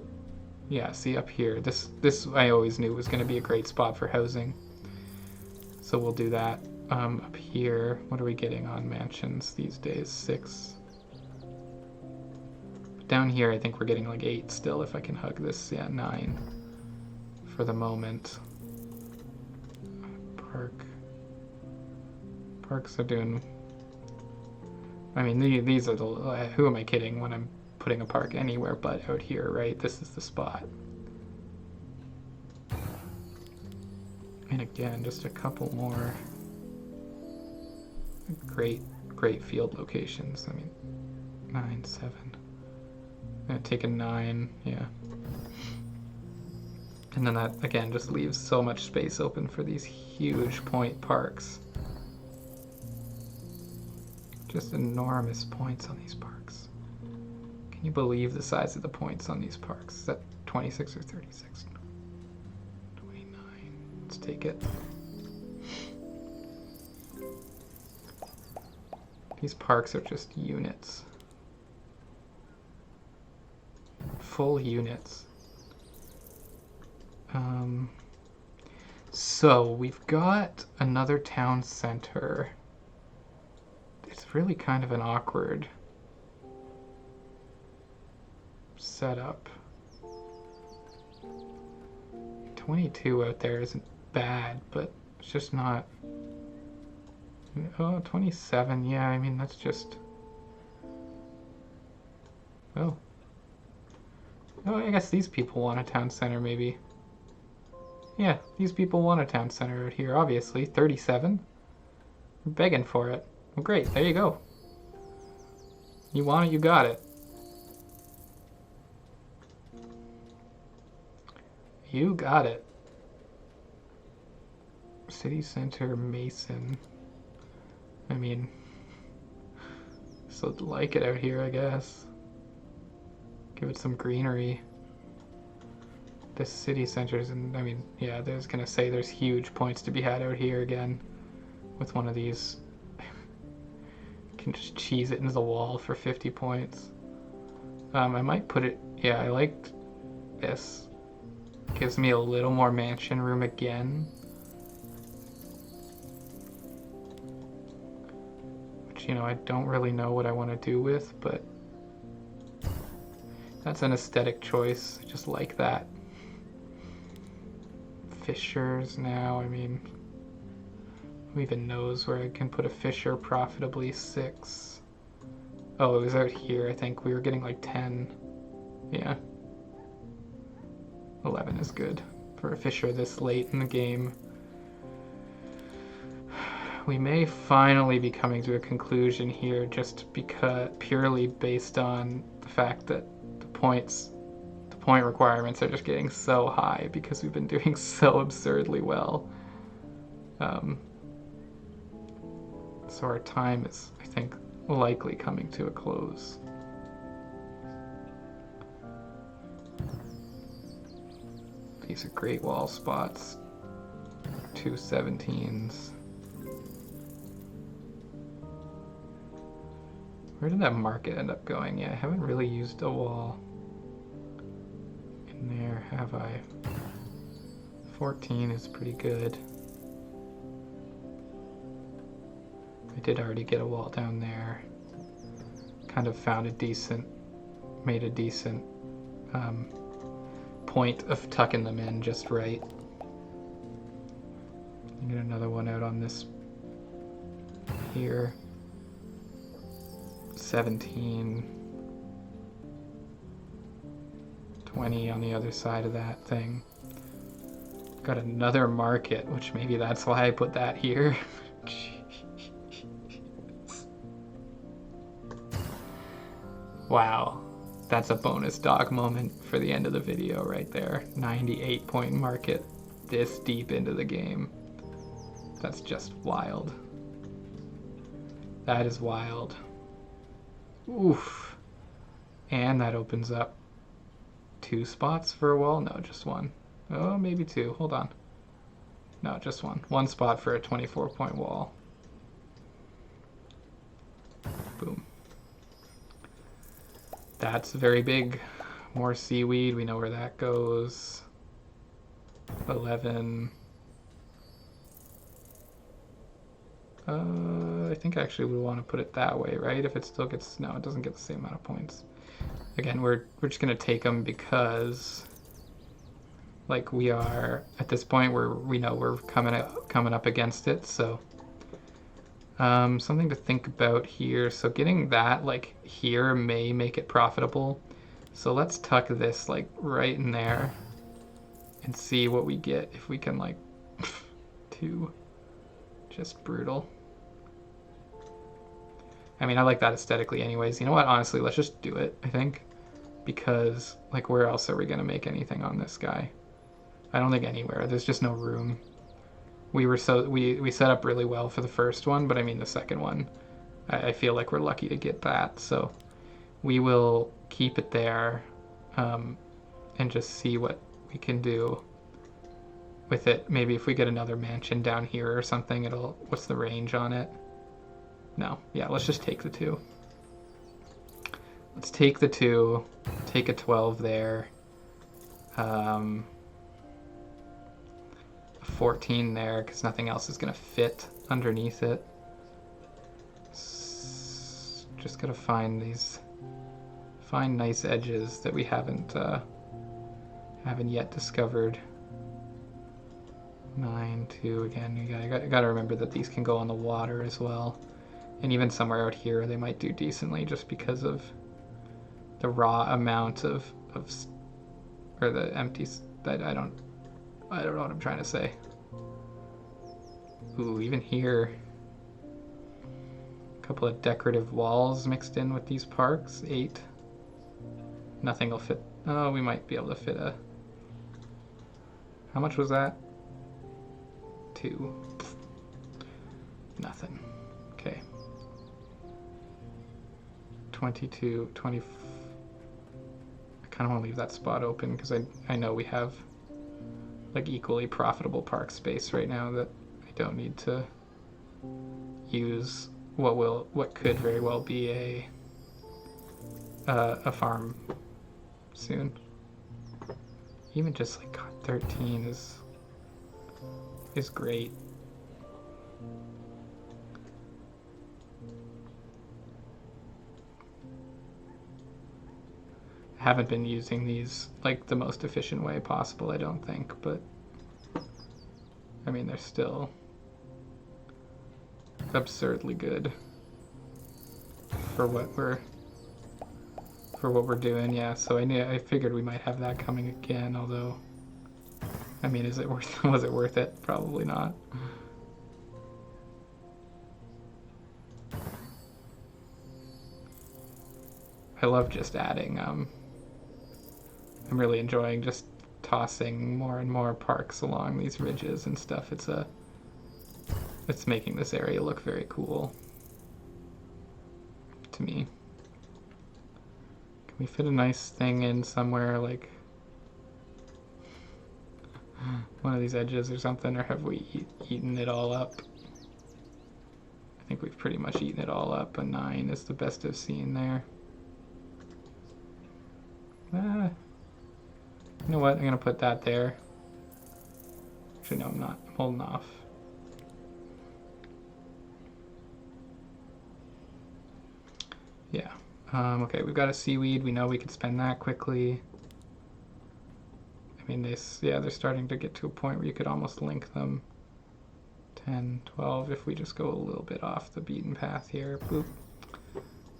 yeah, see up here, this I always knew was gonna be a great spot for housing. So we'll do that. Up here, what are we getting on mansions these days? 6. Down here, I think we're getting like 8 still if I can hug this. Yeah, 9 for the moment. Parks are doing... I mean, these are the... who am I kidding when I'm putting a park anywhere but out here, right? This is the spot. And again, just a couple more great field locations. I mean, 9, 7... I'm gonna take a 9, yeah. And then that, again, just leaves so much space open for these huge point parks. Just enormous points on these parks. Can you believe the size of the points on these parks? Is that 26 or 36? 29. Let's take it. These parks are just units. Full units. So we've got another town center. It's really kind of an awkward setup. 22 out there isn't bad, but it's just not... Oh, 27, yeah, I mean, that's just... Oh. Oh, I guess these people want a town center, maybe. Yeah, these people want a town center out here, obviously. 37. You're begging for it. Well, great, there you go. You want it, you got it. You got it. City Center Mason. I mean, still like it out here, I guess. Give it some greenery. The city centers, and I mean, yeah, there's gonna say there's huge points to be had out here again with one of these. You can just cheese it into the wall for 50 points. I might put it, yeah, I liked this. Gives me a little more mansion room again. Which, you know, I don't really know what I want to do with, but that's an aesthetic choice. I just like that. Fissures now, I mean, who even knows where I can put a fissure profitably? 6. Oh, it was out here, I think. We were getting like 10. Yeah. 11 is good for a fissure this late in the game. We may finally be coming to a conclusion here, just because purely based on the fact that the points point requirements are just getting so high because we've been doing so absurdly well. So our time is, I think, likely coming to a close. These are great wall spots. 2 17s. Where did that market end up going? Yeah, I haven't really used a wall in there, have I? 14 is pretty good. I did already get a wall down there. Kind of found a decent, made a decent point of tucking them in just right. Get another one out on this here. 17. 20 on the other side of that thing. Got another market, which maybe that's why I put that here. Wow, that's a bonus dog moment for the end of the video right there. 98 point market this deep into the game. That's just wild. That is wild. Oof. And that opens up 2 spots for a wall? No, just 1. Oh, maybe 2. Hold on. No, just 1. 1 spot for a 24-point wall. Boom. That's very big. More seaweed. We know where that goes. 11. I think actually we want to put it that way, right? If it still gets... No, it doesn't get the same amount of points. Again, we're just going to take them because... Like, we are... At this point, we know we're coming up against it, so... something to think about here. So getting that, like, here may make it profitable. So let's tuck this, like, right in there. And see what we get if we can, like... 2. Just brutal. I mean, I like that aesthetically anyways. You know what? Honestly, let's just do it, I think. Because, like, where else are we going to make anything on this guy? I don't think anywhere. There's just no room. We set up really well for the first one, but I mean the second one, I feel like we're lucky to get that. So we will keep it there and just see what we can do with it. Maybe if we get another mansion down here or something, it'll... What's the range on it? No. Yeah, let's just take the 2. Let's take the 2. Take a 12 there. 14 there, because nothing else is going to fit underneath it. Just got to find nice edges that we haven't yet discovered. 9, 2 again. You got to remember that these can go on the water as well, and even somewhere out here they might do decently just because of the raw amount of or the empty. That I don't know what I'm trying to say. Ooh, even here, a couple of decorative walls mixed in with these parks. 8. Nothing will fit. Oh, we might be able to fit a... How much was that? 2. Nothing. Okay. 22, 20... I kind of want to leave that spot open because I know we have like equally profitable park space right now that I don't need to use what could very well be a farm soon. Even just like 13 is great. I haven't been using these like the most efficient way possible, I don't think, but I mean they're still absurdly good for what we're doing. Yeah, so I figured we might have that coming again, although I mean, was it worth it? Probably not. I love just adding I'm really enjoying just tossing more and more parks along these ridges and stuff. It's making this area look very cool to me. Can we fit a nice thing in somewhere, like one of these edges or something, or have we eaten it all up? I think we've pretty much eaten it all up. A 9 is the best I've seen there. You know what? I'm gonna put that there. Actually, no, I'm not. I'm holding off. Yeah. Okay, we've got a seaweed. We know we can spend that quickly. I mean, they're starting to get to a point where you could almost link them. 10, 12, if we just go a little bit off the beaten path here. Boop.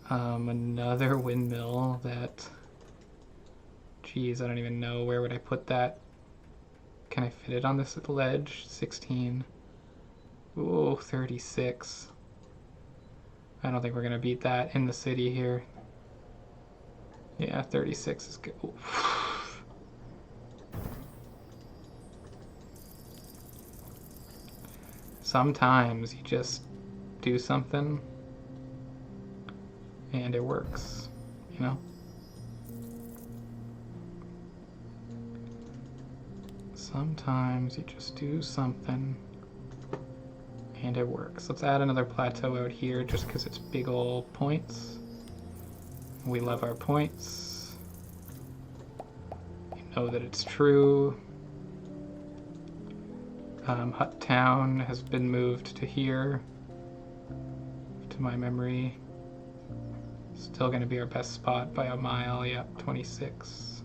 Another windmill that... Geez, I don't even know. Where would I put that? Can I fit it on this ledge? 16. Ooh, 36. I don't think we're going to beat that in the city here. Yeah, 36 is good. Ooh. Sometimes you just do something and it works, you know? Sometimes you just do something and it works. Let's add another plateau out here just because it's big ol' points. We love our points. You know that it's true. Hut Town has been moved to here, to my memory. Still going to be our best spot by a mile. Yep, 26.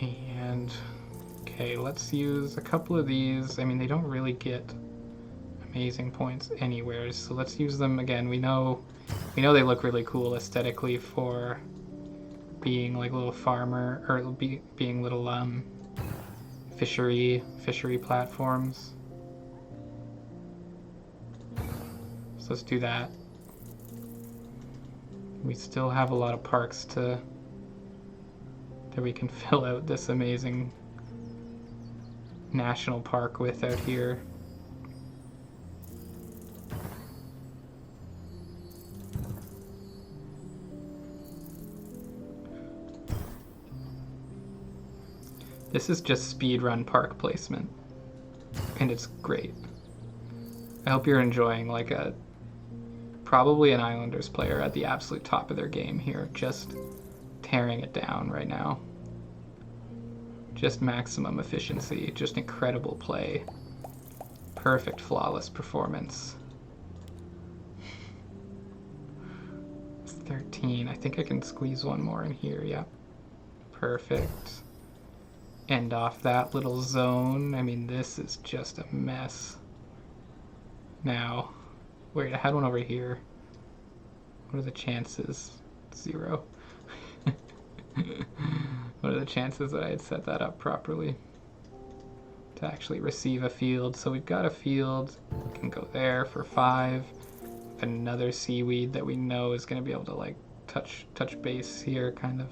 And okay, let's use a couple of these. I mean, they don't really get amazing points anywhere, so let's use them again. We know they look really cool aesthetically for being like little farmer, or being little fishery platforms. So let's do that. We still have a lot of parks that we can fill out this amazing national park with out here. This is just speedrun park placement, and it's great. I hope you're enjoying like probably an Islanders player at the absolute top of their game here, just tearing it down right now. Just maximum efficiency, just incredible play. Perfect, flawless performance. It's 13. I think I can squeeze one more in here. Yep. Perfect. End off that little zone. I mean, this is just a mess. Now, wait, I had one over here. What are the chances? 0. What are the chances that I had set that up properly to actually receive a field? So we've got a field. We can go there for 5. Another seaweed that we know is going to be able to like touch base here, kind of.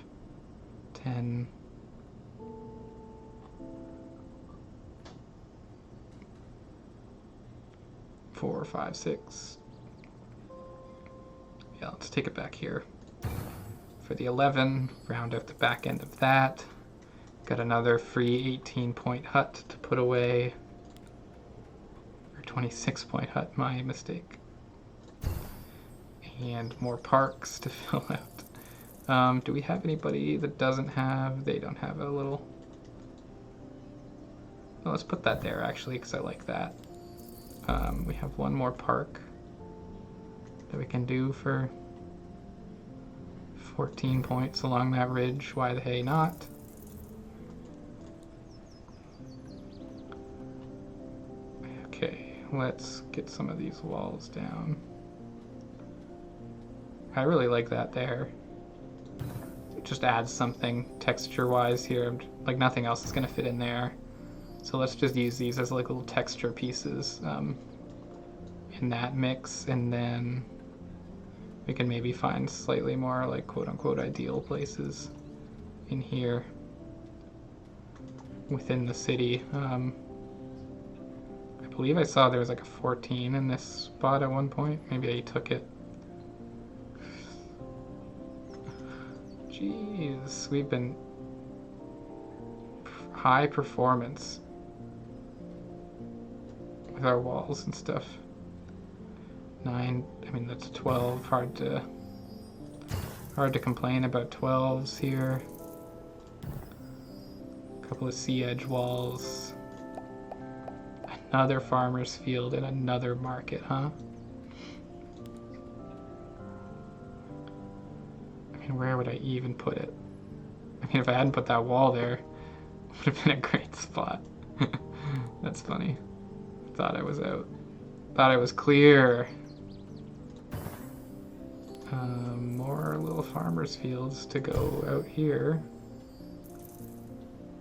10. 4, 5, 6. Yeah, let's take it back here. For the 11, round out the back end of that. Got another free 18-point hut to put away. Or 26-point hut, my mistake. And more parks to fill out. Do we have anybody that doesn't have? They don't have a little... Well, let's put that there, actually, because I like that. We have one more park that we can do for 14 points along that ridge. Why the hey not? Okay, let's get some of these walls down. I really like that there. It just adds something texture-wise here. Like nothing else is going to fit in there. So let's just use these as like little texture pieces in that mix, and then We can maybe find slightly more like quote-unquote ideal places in here within the city. I believe I saw there was like a 14 in this spot at one point. Maybe they took it. Jeez, we've been high performance with our walls and stuff. 9, I mean that's 12. Hard to complain about 12s here. A couple of sea edge walls. Another farmer's field and another market, huh? I mean, where would I even put it? I mean, if I hadn't put that wall there, it would have been a great spot. That's funny. Thought I was out. Thought I was clear. More little farmer's fields to go out here.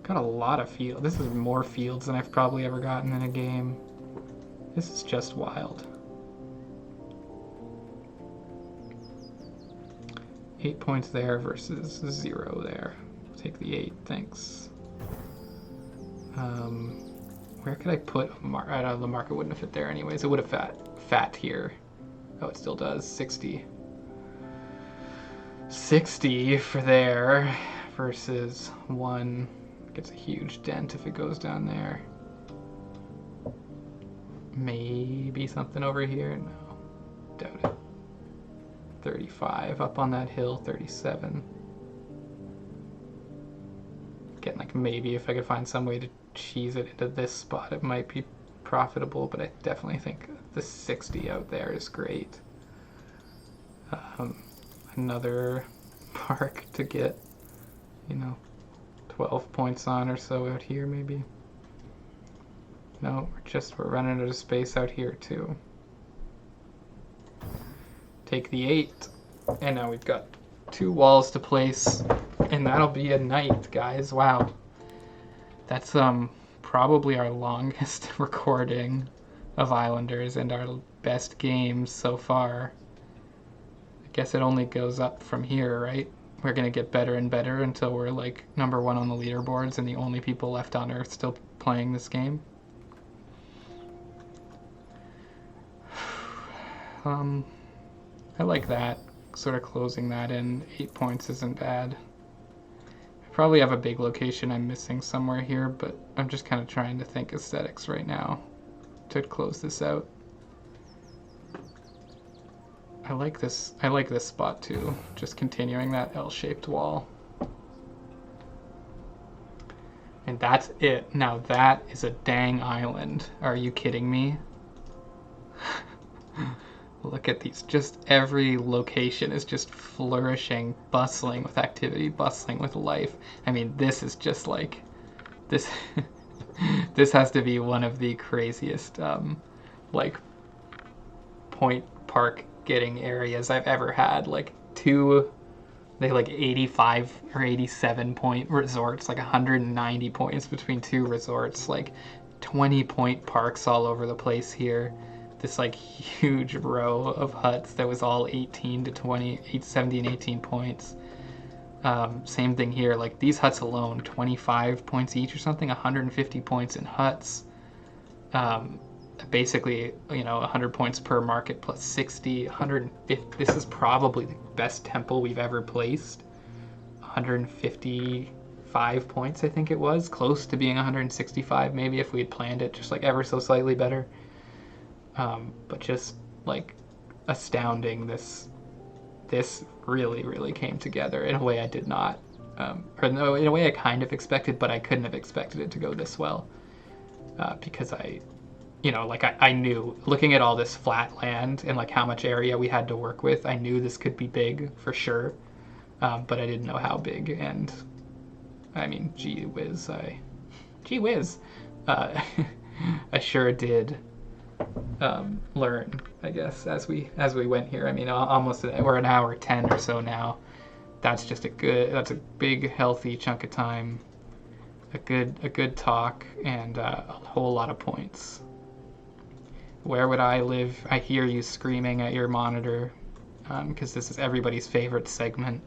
Got a lot of fields. This is more fields than I've probably ever gotten in a game. This is just wild. 8 points there versus 0 there. Take the 8, thanks. Where could I put a market? I don't know, the market wouldn't have fit there anyways. It would have fat here. Oh, it still does. 60. 60 for there versus 1. Gets a huge dent if it goes down there. Maybe something over here? No. Doubt it. 35 up on that hill. 37. Again, like maybe if I could find some way to cheese it into this spot, it might be profitable, but I definitely think the 60 out there is great. Another park to get, 12 points on or so out here maybe. No, we're running out of space out here too. Take the 8, and now we've got 2 walls to place, and that'll be a night, guys. Wow. That's probably our longest recording of Islanders and our best games so far. I guess it only goes up from here, right? We're gonna get better and better until we're like number 1 on the leaderboards and the only people left on Earth still playing this game. I like that, sort of closing that in. 8 points isn't bad. I probably have a big location I'm missing somewhere here, but I'm just kind of trying to think aesthetics right now to close this out. I like this spot too, just continuing that L-shaped wall. And that's it. Now that is a dang island. Are you kidding me? Look at these. Just every location is just flourishing, bustling with activity, bustling with life. I mean, this is just like, this this has to be one of the craziest like point park getting areas I've ever had. Like they like 85 or 87 point resorts, like 190 points between 2 resorts, like 20 point parks all over the place here. This like huge row of huts that was all 18 to 20, 17, 18 points. Same thing here, like these huts alone, 25 points each or something, 150 points in huts. Basically, 100 points per market plus 60, 150. This is probably the best temple we've ever placed. 155 points, I think it was, close to being 165 maybe if we had planned it just like ever so slightly better. But just like astounding, this really, really came together in a way I did not, or no, in a way I kind of expected, but I couldn't have expected it to go this well, because I knew, looking at all this flat land and like how much area we had to work with, I knew this could be big for sure, but I didn't know how big. And I mean, gee whiz, I sure did learn, I guess, as we went here. I mean, almost we're an hour 10 or so now. That's a big healthy chunk of time, a good talk, and a whole lot of points. Where would I live? I hear you screaming at your monitor. because this is everybody's favorite segment.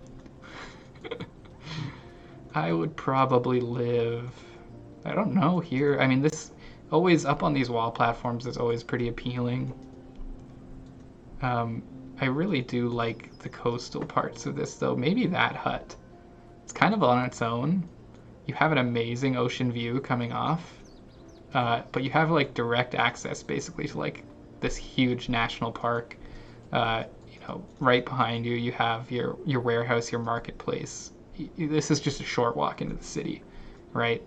I would probably live, I don't know, here. I mean, this always up on these wall platforms is always pretty appealing. I really do like the coastal parts of this, though. Maybe that hut. It's kind of on its own. You have an amazing ocean view coming off, but you have like direct access basically to like this huge national park. Right behind you, you have your warehouse, your marketplace. This is just a short walk into the city, right?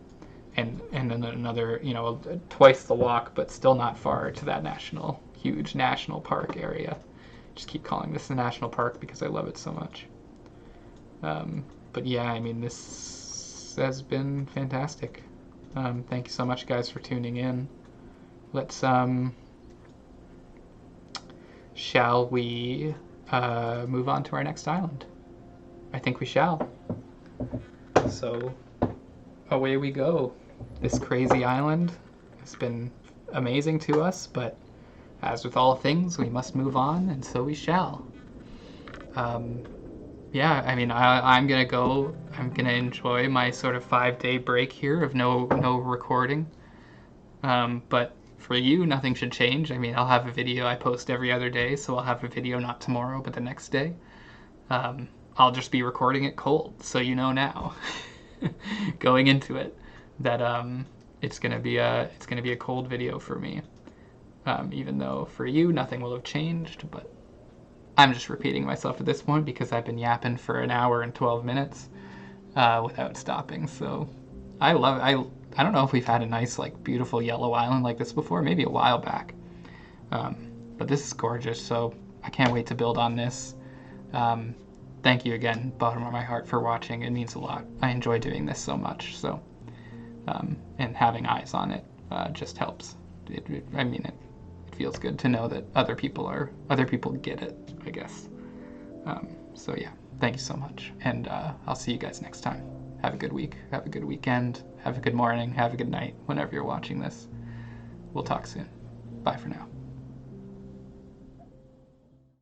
And then another, twice the walk, but still not far to that huge national park area. Just keep calling this the national park because I love it so much. But yeah, I mean, this has been fantastic. Thank you so much, guys, for tuning in. Let's, shall we move on to our next island? I think we shall. So away we go. This crazy island has been amazing to us, but as with all things, we must move on, and so we shall. Yeah, I mean, I'm gonna go. I'm gonna enjoy my sort of 5-day break here of no recording. But for you, nothing should change. I mean, I'll have a video I post every other day, so I'll have a video not tomorrow, but the next day. I'll just be recording it cold, so you know now, going into it, that it's gonna be a cold video for me. Even though for you nothing will have changed, but I'm just repeating myself at this point because I've been yapping for an hour and 12 minutes without stopping. So I don't know if we've had a nice, like, beautiful yellow island like this before, maybe a while back. But this is gorgeous, so I can't wait to build on this. Thank you again, bottom of my heart, for watching. It means a lot. I enjoy doing this so much, so and having eyes on it just helps. It feels good to know that other people get it, I guess. So yeah, thank you so much, and I'll see you guys next time. Have a good week, have a good weekend, have a good morning, have a good night, whenever you're watching this. We'll talk soon. Bye for now.